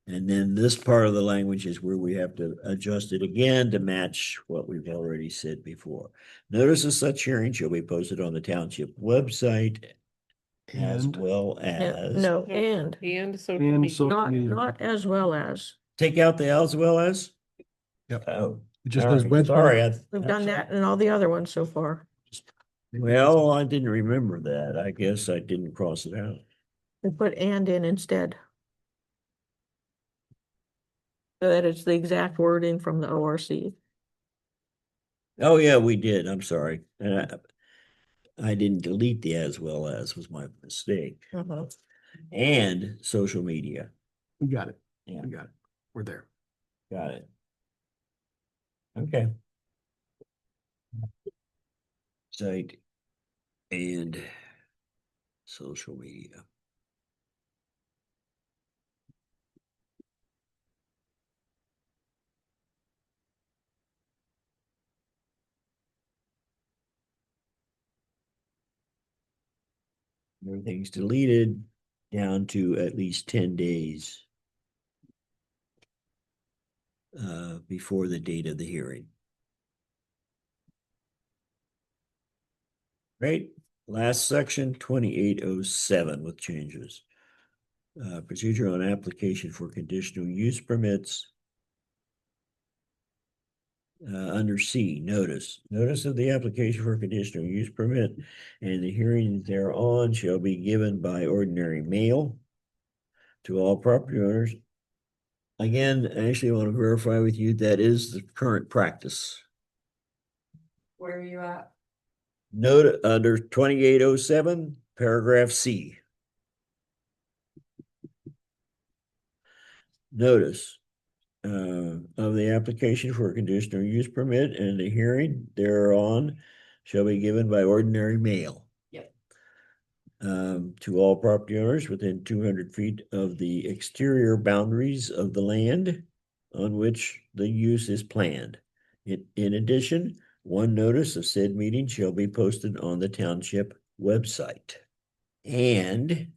And then this part of the language is where we have to adjust it again to match what we've already said before. Notice of such hearing shall be posted on the township website as And- well as. No, and And social And media. so- not, media. not as well as. Take out the as well as? Yep. Oh. It just all says right. website. Sorry. We've done that in all the other ones so far. Well, I didn't remember that. I guess I didn't cross it out. We put and in instead. So that it's the exact wording from the ORC. Oh, yeah, we did. I'm sorry. I didn't delete the as well as, was my mistake. And social media. We got it. Yeah. We got it. We're there. Got it. Okay. Site and social media. Everything's deleted down to at least 10 days before the date of the hearing. Right, last section, 2807 with changes. Procedure on application for conditional use permits. Under C, notice. Notice of the application for conditional use permit and the hearing thereon shall be given by ordinary mail to all property owners. Again, I actually want to verify with you that is the current practice. Where are you at? Note under 2807, paragraph C. Notice of the application for a conditional use permit and the hearing thereon shall be given by ordinary mail. Yep. To all property owners within 200 feet of the exterior boundaries of the land on which the use is planned. In addition, one notice of said meeting shall be posted on the township website. And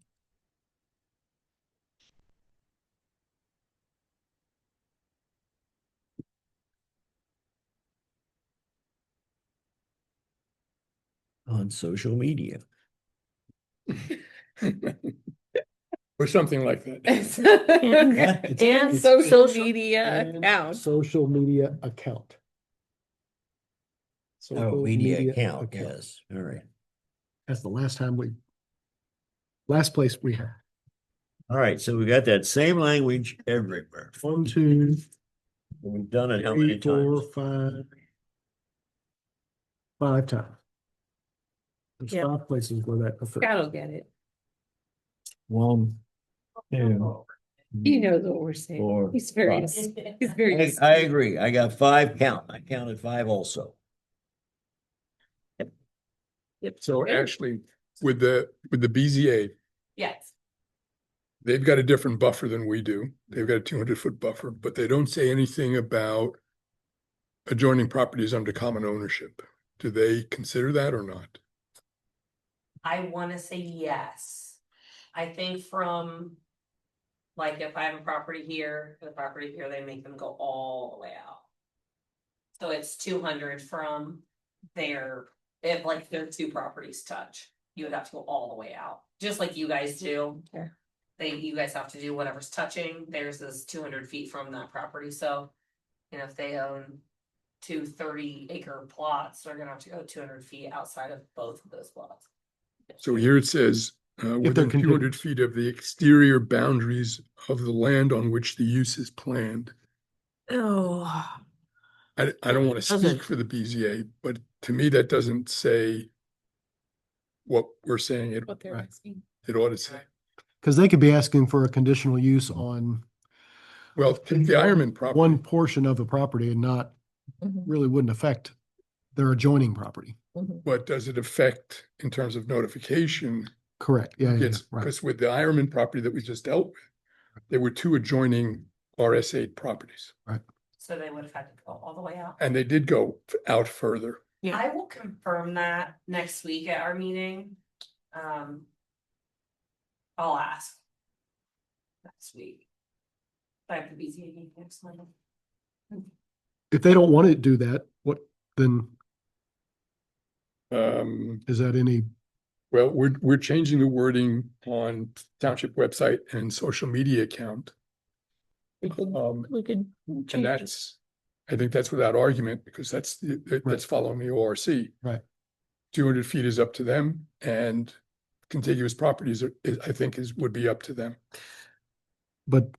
on social media. Or something like that. And social media And account. Social media account. Oh, Social media account, yes, all right. That's the last place we have. All right, so we got that same language everywhere. 1, 2, We've done it how many 3, 4, times? 5 times. There's Yeah. 5 places where that occurs. Scott will get it. 1, 2. He knows what we're saying. 4, He's very, 5. he's very. I agree. I got 5 count. I counted 5 also. Yep. So actually, with the BZA, Yes. they've got a different buffer than we do. They've got a 200-foot buffer, but they don't say anything about adjoining properties under common ownership. Do they consider that or not? I wanna say yes. I think from, like, if I have a property here, the property here, they make them go all the way out. So it's 200 from there, if like their two properties touch, you would have to go all the way out, just like you guys do. Yeah. You guys have to do whatever's touching, theirs is 200 feet from that property, so. You know, if they own 2 30-acre plots, they're gonna have to go 200 feet outside of both of those plots. So here it says, within contiguous. 200 feet of the exterior boundaries of the land on which the use is planned. Oh, I don't want to Doesn't- speak for the BZA, but to me, that doesn't say what we're saying it, What they're Right. asking. it ought to say. Because they could be asking for a conditional use on Well, take the Ironman property. one portion of the property and not, mhm, really wouldn't affect their adjoining property. mhm. But does it affect in terms of notification? Correct. Yeah, yeah, Yes, right. because with the Ironman property that we just dealt with, there were 2 adjoining RS8 properties, So they would have had to go all the way out. and they did go out further. Yeah. I will confirm that next week at our meeting. I'll ask. Next week. I have the BZA meeting next Monday. If they don't want to do that, what, then Um, is that any, well, we're changing the wording on township website and social media account. We could, Um, we could And change it. that's, I think that's without argument, because that's, that's following the ORC. Right. 200 feet is up to them, and contiguous properties are, I think would be up to them. but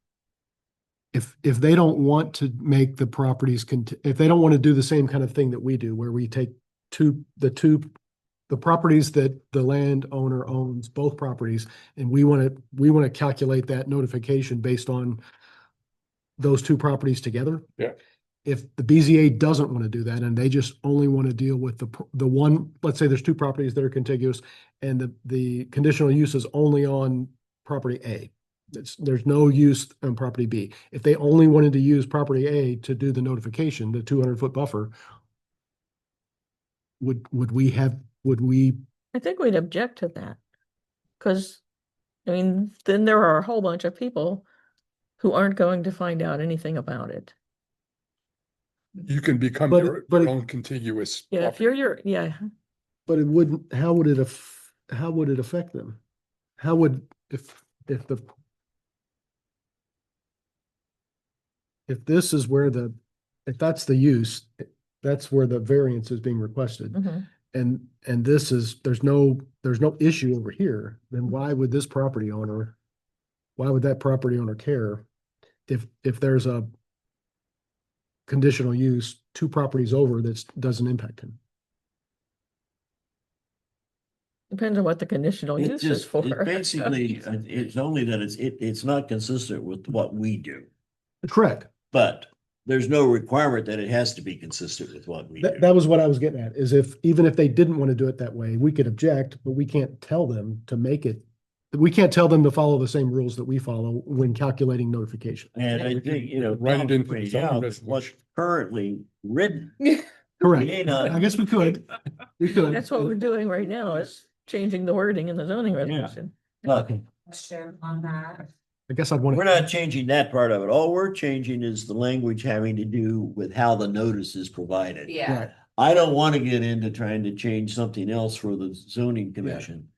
if they don't want to make the properties, if they don't want to do the same kind of thing that we do, where we take the properties that the landowner owns, both properties, and we want to calculate that notification based on those two properties together. Yeah. If the BZA doesn't want to do that and they just only want to deal with the one, let's say there's two properties that are contiguous and the conditional use is only on property A. There's no use on property B. If they only wanted to use property A to do the notification, the 200-foot buffer, would we I think we'd object to that. Cause, I mean, then there are a whole bunch of people who aren't going to find out anything about it. You can become But- your but- own contiguous. Yeah, if property. yeah, but it wouldn't, how would it affect them? How would, if this is where if that's the use, that's where the variance is being requested. mhm. And this is, there's no issue over here, then why would that property owner care if there's a conditional use 2 properties over that doesn't impact him? Depends on what the conditional It use is just, for. it basically, it's only that it's not consistent with what we do. Correct. But there's no requirement that it has to be consistent with what we do. That was what I was getting at, is even if they didn't want to do it that way, we could object, but we can't tell them to make it. We can't tell them to follow the same rules that we follow when calculating notification. And I think, Write it Tom into the pointed zoning out resolution. what's currently written. Correct. may not- I guess we could. We could. That's what we're doing right now is changing the wording in the zoning resolution. But Question on that. I guess I'd want we're to, not changing that part of it. All we're changing is the language having to do with how the notice is provided. Yeah, right, I don't want to get into trying to change something else for the zoning commission.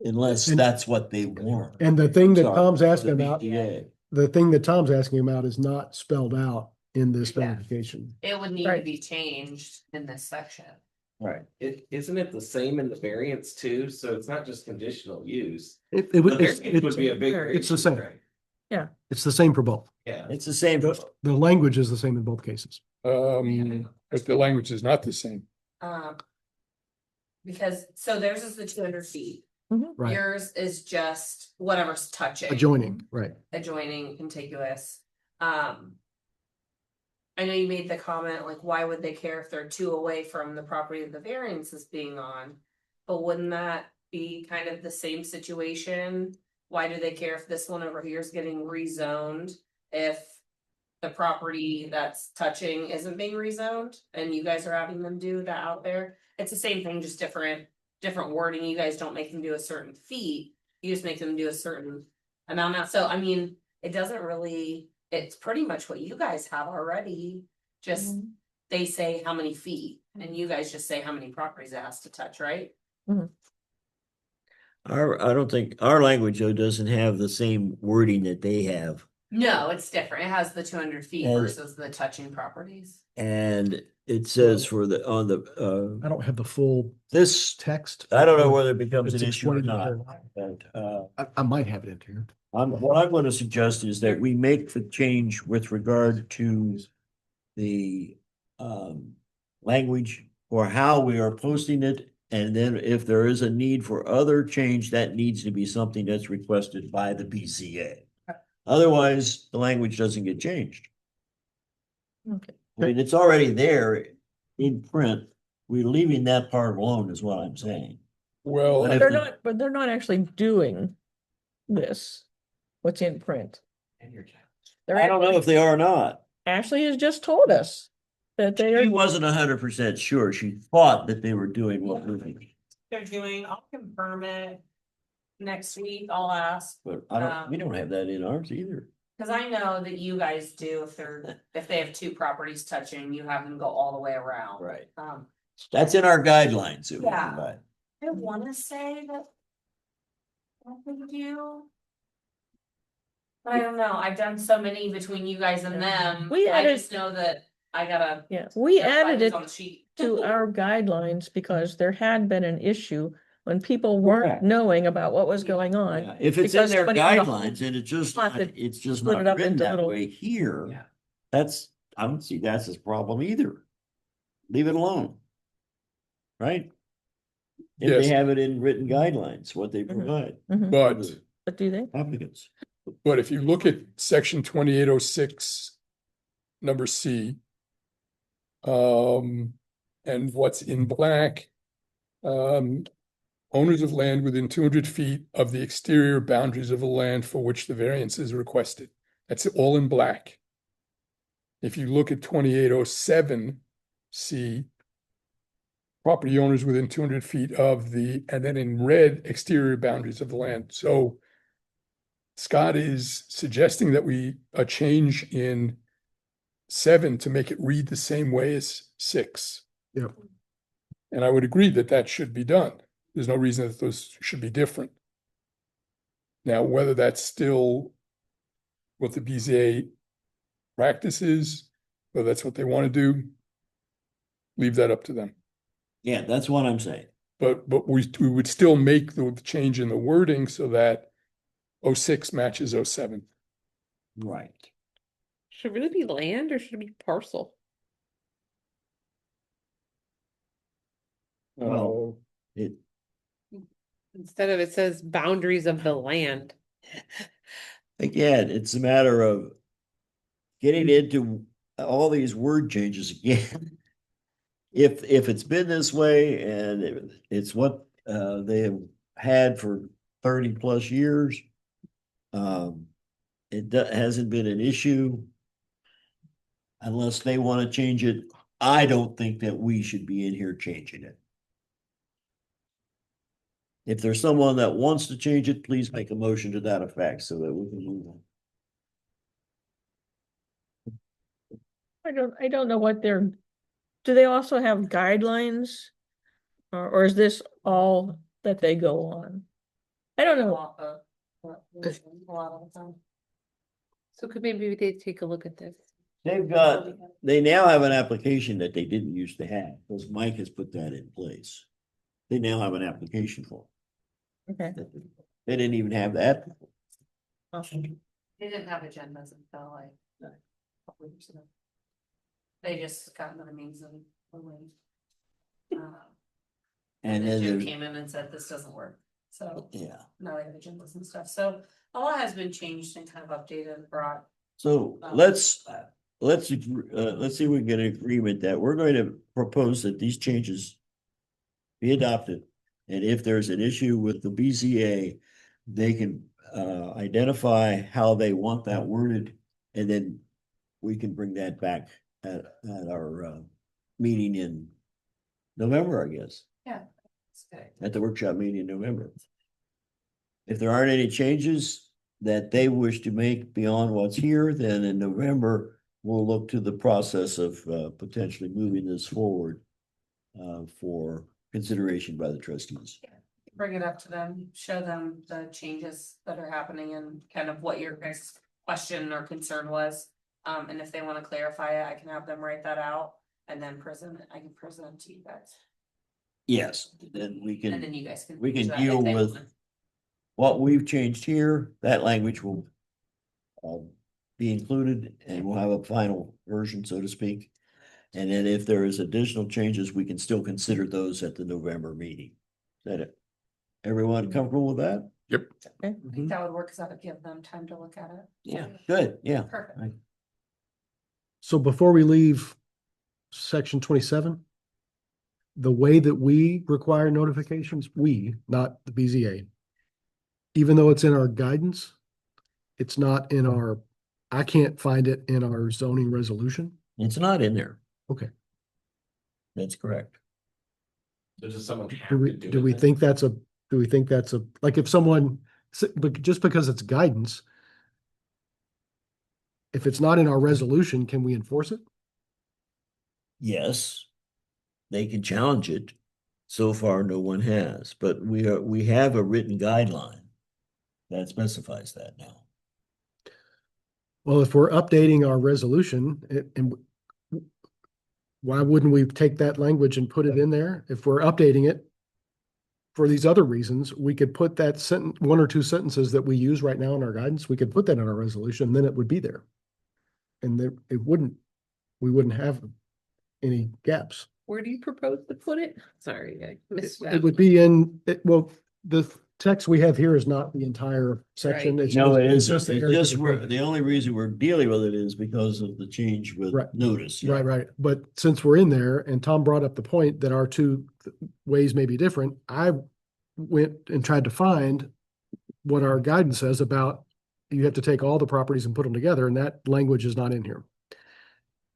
Unless And- that's what they want. and the thing that Sorry, Tom's for the asking about, BTA. the thing that Tom's asking about is not spelled out in this Yeah. notification. it would need to Right. be changed in this section. Right. Isn't it the same in the variance too? So it's not just conditional use. It The would, variance would be a bigger it's the issue, same. right? It's the same for both. Yeah. It's the same. The language is the same in both cases. But the language is not the same. Because, so theirs is the 200 feet. Right. Yours is just whatever's touching. Adjoining, right. Adjoining, contiguous. I know you made the comment, like, why would they care if they're 2 away from the property that the variance is being on? But wouldn't that be kind of the same situation? Why do they care if this one over here is getting rezoned? If the property that's touching isn't being rezoned and you guys are having them do that out there? It's the same thing, just different different wording, you guys don't make them do a certain feet, you just make them do a certain amount now, so I mean, it doesn't really, it's pretty much what you guys have already. Just, they say how many feet, and you guys just say how many properties it has to touch, right? I don't think, our language though doesn't have the same wording that they have. No, it's different, it has the 200 feet And- versus the touching properties. And it says for on I the, don't have the full this, text. I don't know whether it becomes It's an issue or explained not. there. But, I might have it in here. what I'm going to suggest is that we make the change with regard to the language or how we are posting it. And then if there is a need for other change, that needs to be something that's requested by the BCA. Otherwise, the language doesn't get changed. Okay. I mean, it's already there in print. We're leaving that part alone is what I'm saying. Well, But if They're the- not, but they're not actually doing this, what's in print. They're I don't know if they are or not. Ashley has just told us that they She are, wasn't 100% sure. She thought that they were doing what we're doing. They're doing, I'll confirm it next week, I'll ask, But I don't, we don't have that in ours either. cause I know that you guys do, if they have two properties touching, you have them go all the way around. Right. Um, That's in our guidelines. that we Yeah. provide. I wanna say that. I think do. But I don't know, I've done so many between you guys and them, We I added- just know that I gotta. yeah, we verify added who's it on the sheet. to our guidelines because there had been an issue when people weren't Correct. knowing about what was going on. Yeah, if it's in because their somebody on the guidelines and it's just split not it up written into that little- way here. That's, I don't see that's his problem either. Leave it alone. Right? If they Yes. have it in written guidelines, what they Mhm. provide. Mhm. but, But do they? Applicants. but if you look at section 2806, number C, and what's in black, owners of land within 200 feet of the exterior boundaries of the land for which the variance is requested. That's all in black. If you look at 2807 C, property owners within 200 feet of the, and then in red, exterior boundaries of the land. So Scott is suggesting that a change in 7 to make it read the same way as 6. Yep. And I would agree that that should be done. There's no reason that those should be different. Now, whether that's still what the BZA practices, whether that's what they want to do, leave that up to them. Yeah, that's what I'm saying. But we would still make the change in the wording so that 06 matches 07. Right. Should it really be land or should it be parcel? Well, it, Instead of it says boundaries of the land. again, it's a matter of getting into all these word changes again. If it's been this way and it's what they have had for 30+ years, it hasn't been an issue. Unless they want to change it, I don't think that we should be in here changing it. If there's someone that wants to change it, please make a motion to that effect so that we can move on. I don't know what they're, do they also have guidelines? Or is this all that they go on? I don't know. A lot of the time. So could maybe they take a look at this? They now have an application that they didn't used to have, because Mike has put that in place. They now have an application form. Okay. They didn't even have that. They didn't have agendas until like a couple years ago. They just got another means of. And then Jim there's, came in and said, this doesn't work, so yeah, now they have agendas and stuff, so a lot has been changed and kind of updated, brought. so let's see if we can get an agreement that we're going to propose that these changes be adopted. And if there's an issue with the BZA, they can identify how they want that worded, and then we can bring that back at our meeting in November, I guess. Yeah. Okay. at the workshop meeting in November. If there aren't any changes that they wish to make beyond what's here, then in November, we'll look to the process of potentially moving this forward for consideration by the trustees. Bring it up to them, show them the changes that are happening and kind of what your guys' question or concern was. And if they want to clarify it, I can have them write that out and then I can present it to you guys. Yes, then we And then can, you guys can. we can use that deal if they with want. what we've changed here, that language will be included and we'll have a final version, so to speak. And then if there is additional changes, we can still consider those at the November meeting. Is that it? Everyone comfortable with that? I think that would work because that would give them time to look at it. Yeah, good, yeah. Perfect. Right. So before we leave section 27, the way that we require notifications, we, not the BZA, even though it's in our guidance, it's not in our, I can't find it in our zoning resolution. It's not in there. Okay. That's correct. So does someone have Do we, to do do it we then? think that's like if someone, but just because it's guidance, if it's not in our resolution, can we enforce it? Yes, they can challenge it. So far, no one has, but we have a written guideline that specifies that now. Well, if we're updating our resolution, and why wouldn't we take that language and put it in there? If we're updating it for these other reasons, we could put that sentence, one or two sentences that we use right now in our guidance, we could put that in our resolution, and then it would be there. And then we wouldn't have any gaps. Where do you propose to put it? Sorry, I missed It that. would be well, the text we have here is not the entire section. Right. It's No, it it's isn't. the It's area just that- the only reason we're dealing with it is because of the change with Right. notice. Yeah. Right. But since we're in there and Tom brought up the point that our two ways may be different, I went and tried to find what our guidance says about you have to take all the properties and put them together, and that language is not in here.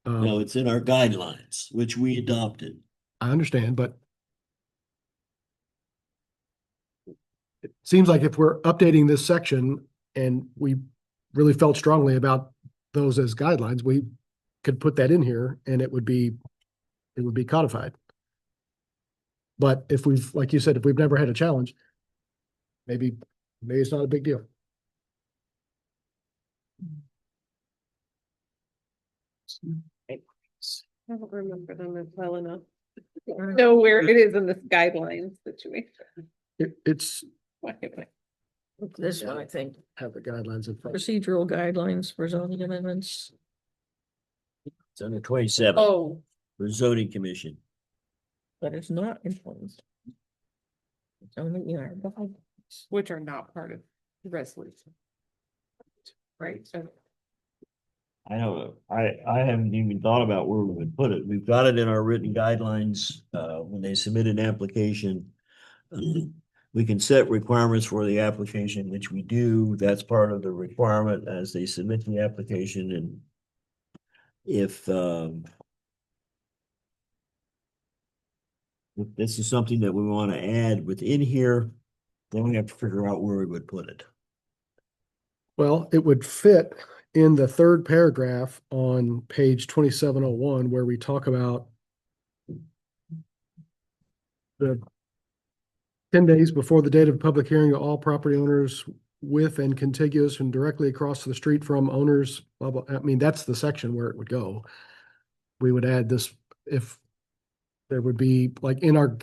No, it's in our guidelines, which we adopted. I understand, but it seems like if we're updating this section and we really felt strongly about those as guidelines, we could put that in here and it would be codified. But if we've, like you said, if we've never had a challenge, maybe it's not a big deal. I don't remember them well enough. Know where it is in this guidelines situation. It's Why am I- This one, I think, have the guidelines in front. procedural guidelines for zoning amendments. It's under 27 Oh, for zoning commission. But it's not in place. It's only in our guidelines. which are not part of the resolution. Right, so I don't know. I haven't even thought about where we would put it. We've got it in our written guidelines, when they submit an application. We can set requirements for the application, which we do. That's part of the requirement as they submit the application and if this is something that we want to add within here, then we have to figure out where we would put it. Well, it would fit in the third paragraph on page 2701, where we talk about the 10 days before the date of public hearing, all property owners with and contiguous and directly across the street from owners, blah, blah. I mean, that's the section where it would go. We would add this if there would be like in our,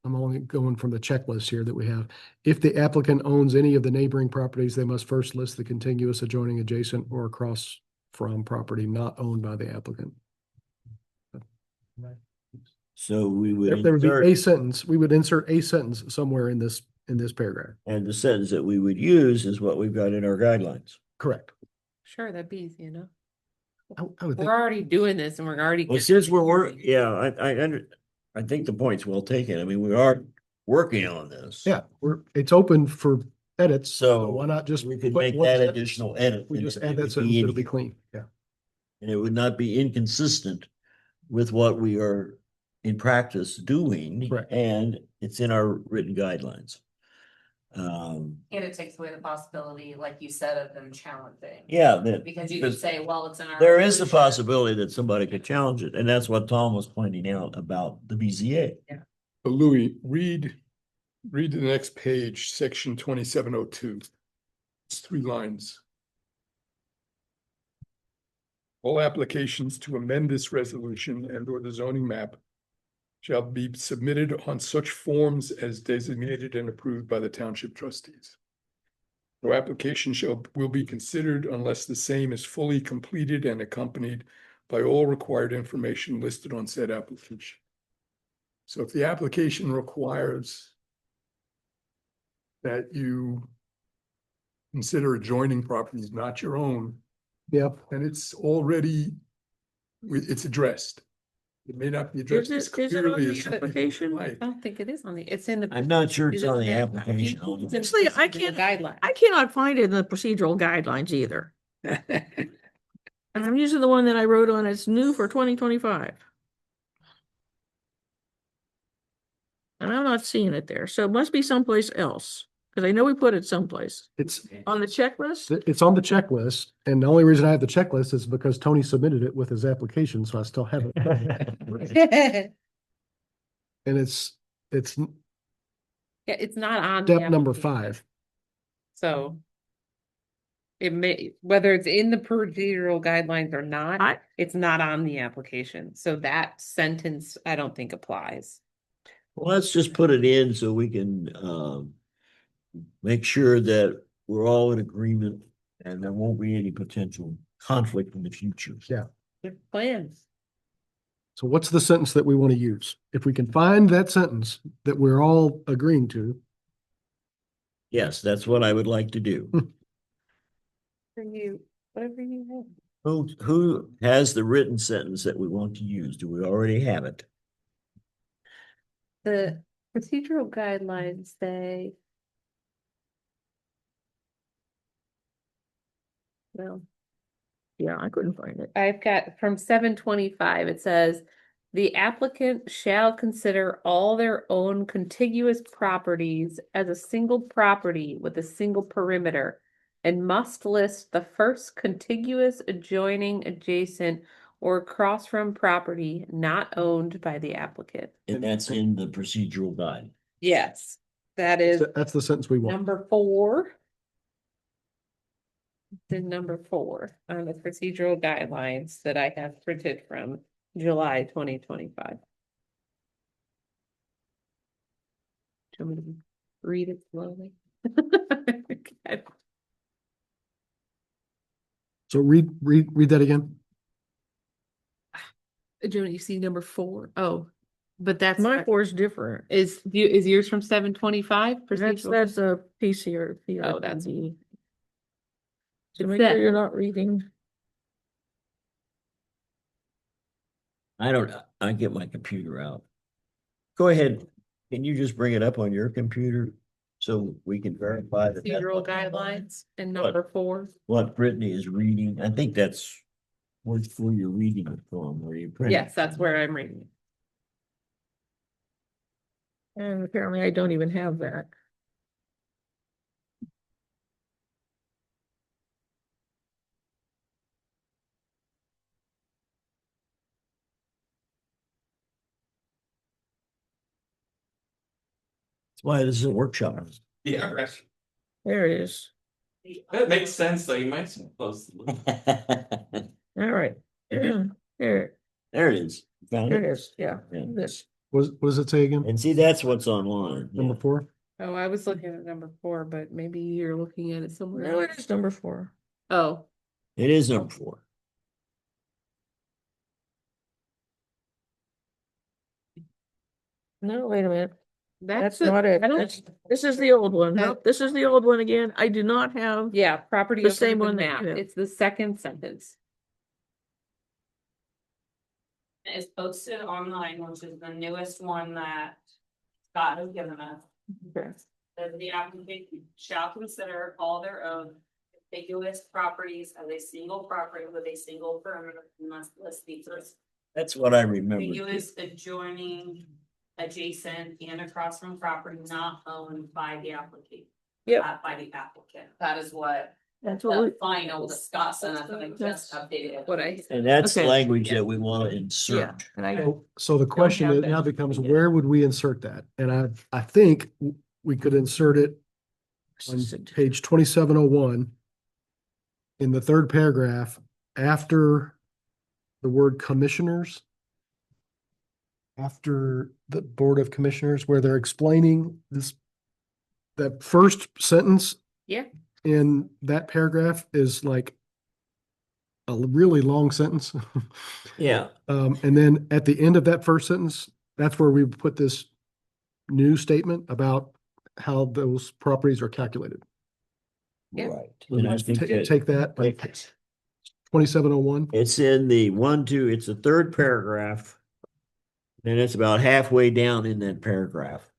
I'm only going from the checklist here that we have. If the applicant owns any of the neighboring properties, they must first list the contiguous, adjoining, adjacent, or across from property not owned by the applicant. So we would There would be insert, a sentence, we would insert a sentence somewhere in this paragraph. and the sentence that we would use is what we've got in our guidelines. Correct. sure, that'd be easy enough. I would think, We're already doing this and we're already. Well, since I think the point's well taken. I mean, we are working on this. yeah, it's open for edits, so So why not just we could put make one that sentence? additional edit. We and just it add would that sentence, in it'll be here. clean, yeah. And it would not be inconsistent with what we are in practice doing, Correct. and it's in our written guidelines. And it takes away the possibility, like you said, of them challenging. Yeah, that. Because you could because say, well, it's in our. There is the resolution. possibility that somebody could challenge it, and that's what Tom was pointing out about the BZA. But Louis, read to the next page, section 2702. It's 3 lines. All applications to amend this resolution and or the zoning map shall be submitted on such forms as designated and approved by the township trustees. No application will be considered unless the same is fully completed and accompanied by all required information listed on said application. So if the application requires that you consider adjoining properties not your own, Yep. and it's already, it's addressed. It may not be addressed as Is it on clearly the as some people application? would I like. don't think it is on the, it's in the. I'm not sure is it's it on the there? application. It's in the Honestly, I procedural can't- Guideline. I cannot find it in the procedural guidelines either. And I'm using the one that I wrote on, it's new for 2025. And I'm not seeing it there, so it must be someplace else, because I know we put it someplace. It's, On the checklist? it's on the checklist, and the only reason I have the checklist is because Tony submitted it with his application, so I still have it. And it's Yeah, it's not on. the step number application. 5. So. It may, whether it's in the procedural guidelines or not, I- it's not on the application. So that sentence, I don't think applies. Well, let's just put it in so we can, make sure that we're all in agreement and there won't be any potential conflict in the future. Yeah. Good plans. So what's the sentence that we want to use? If we can find that sentence that we're all agreeing to, Yes, that's what I would like to do. For you, whatever you have. Who has the written sentence that we want to use? Do we already have it? The procedural guidelines say. Well, Yeah, I couldn't find it. I've got from 725, it says. The applicant shall consider all their own contiguous properties as a single property with a single perimeter. And must list the first contiguous, adjoining, adjacent, or across from property not owned by the applicant. And that's in the procedural guide. Yes, that is that's the sentence we want. number 4. The number 4 on the procedural guidelines that I have printed from July 2025. Do you want me to read it slowly? Okay. So read that again. Jonah, you see number 4? Oh, but that's My 4 is different. is yours from 725? That's a PCR. Oh, that's- So It's make that- sure you're not reading. I get my computer out. Go ahead. Can you just bring it up on your computer so we can verify that? that's Procedural guidelines and number 4. what Brittany is reading? I think that's where you're reading it from, where you print. Yes, that's where I'm reading. And apparently I don't even have that. That's why this is a workshop. Yeah, right. There it is. That makes sense, though. You might close. All right. There, There it is. Found there it it. is. Yeah, Yeah. this. What does it say again? And see, that's what's online. Number 4? Oh, I was looking at number 4, but maybe you're looking at it somewhere No, it else. is number 4. Oh, It is number 4. No, wait a minute. That's the- not it. I don't- That's- This is the old one. That- Nope, this is the old one again. I do not have. Yeah, property. The owners same and one that you map. have. It's the second sentence. It's posted online, which is the newest one that Scott has given us. Okay. That the applicant shall consider all their own contiguous properties as a single property with a single perimeter and must list the first That's what I remember. Contiguous adjoining, adjacent and across from property not owned by the applicant. Yep. By the applicant. That is what That's what we, the final discussion, I think just updated. What I, And that's Okay. language that we want to yeah, insert. and I, So the question have is that. now becomes, Yeah. where would we insert that? And I think we could insert it on page 2701 in the third paragraph after the word commissioners. After the Board of Commissioners, where they're explaining this, that first sentence yeah, in that paragraph is like a really long sentence. Yeah, And then at the end of that first sentence, that's where we put this new statement about how those properties are calculated. Yeah. right. And I think that Take that, like 2701. it's in the it's the third paragraph. And it's about halfway down in that paragraph.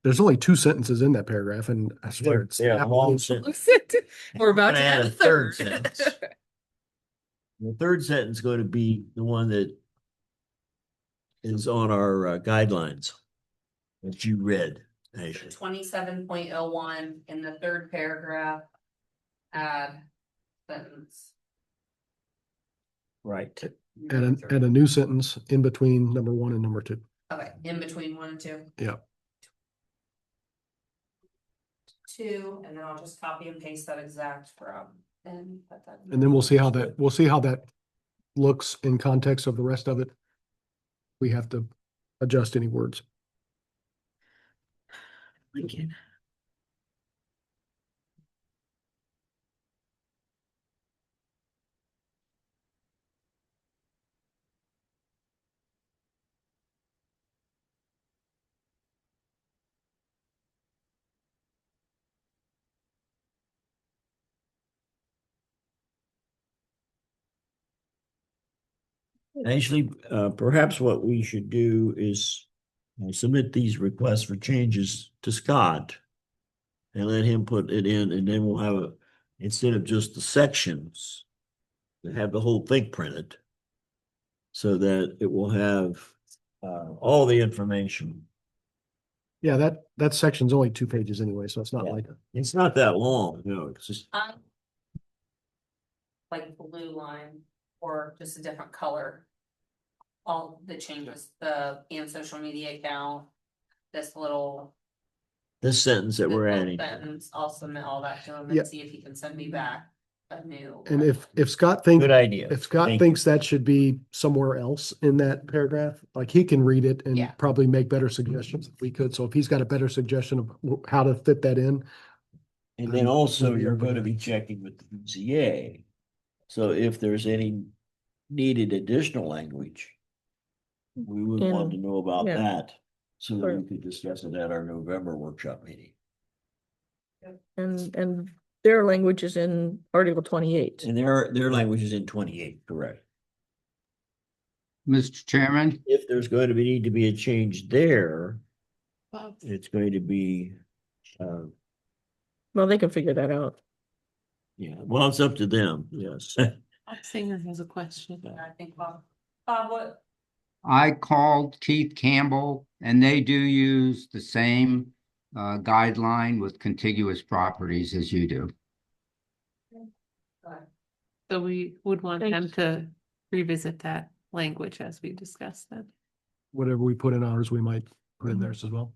There's only two sentences in that paragraph, and I swear it's. Yeah, half long of sentence. we're about Gonna to add add a a third third. sentence. The third sentence is going to be the one that is on our guidelines that you read, Ashley. 27.01 in the third paragraph. Add sentence. Right. And a new sentence in between number 1 and number 2. Okay, in between 1 and 2. Yeah. 2, and then I'll just copy and paste that exact from and put that. And then we'll see how that looks in context of the rest of it. We have to adjust any words. Actually, perhaps what we should do is submit these requests for changes to Scott and let him put it in, and then we'll have instead of just the sections, to have the whole thing printed so that it will have all the information. Yeah, that section's only 2 pages anyway, so it's not Yeah. like. It's not that long, it's just, Like blue line or just a different color. All the changes, the and social media account, this little. this sentence that this we're little adding. Sentence, I'll submit all that to him Yeah. and see if he can send me back a new. And if Scott thinks, Good idea. if Scott Thank thinks that should be somewhere else in that paragraph, like he can read it and Yeah. probably make better suggestions if we could. So if he's got a better suggestion of how to fit that in. And then also you're going to be checking with the BZA. So if there's any needed additional language, we would want to know about yeah. that. So that Sure. we could discuss it at our November workshop meeting. and their language is in Article 28. And their language is in 28, correct? Mr. Chairman, If there's going to need to be a change there, it's going to be, Well, they can figure that out. well, it's up to them, yes. Singer has a question. I think Bob, what? I called Keith Campbell and they do use the same guideline with contiguous properties as you do. So we would want them Thanks. to revisit that language as we discussed that, Whatever we put in ours, we might put in theirs as well.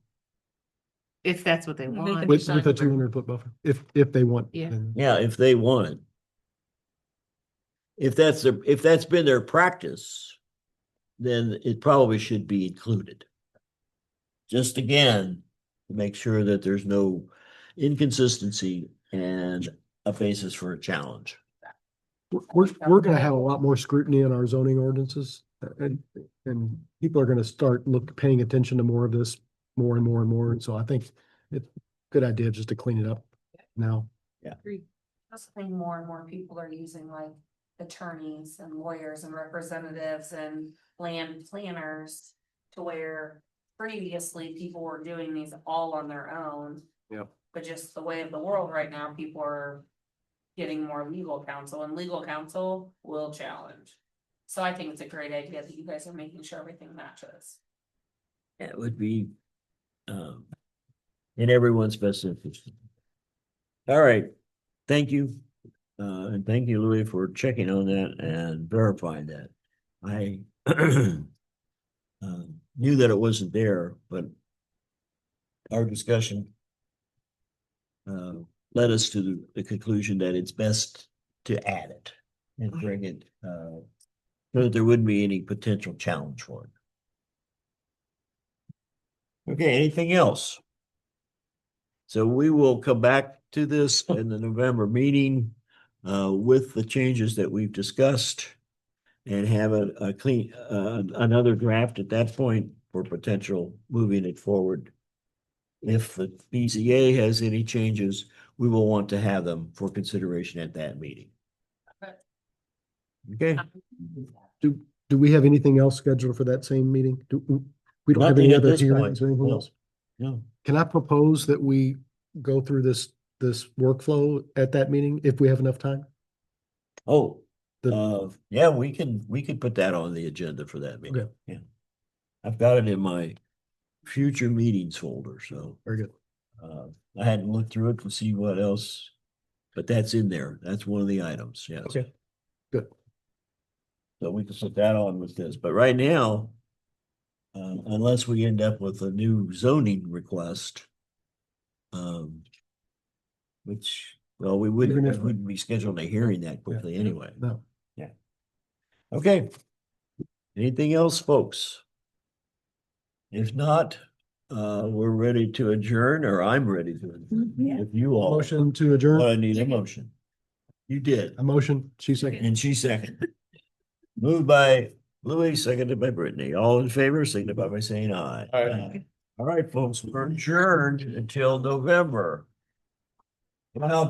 if that's what they They want. can With decide. a 200-foot buffer, if they want. Yeah. then- Yeah, if they want it. If that's been their practice, then it probably should be included. Just again, to make sure that there's no inconsistency and a basis for a challenge. We're gonna have a lot more scrutiny in our zoning ordinances and people are gonna start paying attention to more of this more and more and more. And so I think it's a good idea just to clean it up now. I think more and more people are using like attorneys and lawyers and representatives and land planners. To where previously people were doing these all on their own. Yep. But just the way of the world right now, people are getting more legal counsel and legal counsel will challenge. So I think it's a great idea that you guys are making sure everything matches. It would be in everyone's best interest. All right, thank you. And thank you, Louis, for checking on that and verifying that. I knew that it wasn't there, but our discussion led us to the conclusion that it's best to add it and bring it so that there wouldn't be any potential challenge for it. Okay, anything else? So we will come back to this in the November meeting with the changes that we've discussed and have a clean, another draft at that point for potential moving it forward. If the BZA has any changes, we will want to have them for consideration at that meeting. Okay, Do we have anything else scheduled for that same meeting? We don't have nothing any at other this hearings point. or anything No. else? No, Can I propose that we go through this workflow at that meeting if we have enough time? oh, The- yeah, we can put that on the agenda for that meeting. Okay. Yeah. I've got it in my future meetings folder, so Very good. I hadn't looked through it to see what else, but that's in there. That's one of the items, yes. Okay. Good. So we can put that on with this, but right now, unless we end up with a new zoning request, which, well, we Even if- wouldn't be scheduling a hearing that quickly anyway. No. Okay. Anything else, folks? If not, we're ready to adjourn, or I'm ready to adjourn. If you all, Motion to well, adjourn, I need a motion. You did, a motion, she second. and she seconded. Moved by Louis, seconded by Brittany. All in favor, signify by saying aye. Aye. All right, folks, we're adjourned until November. Well,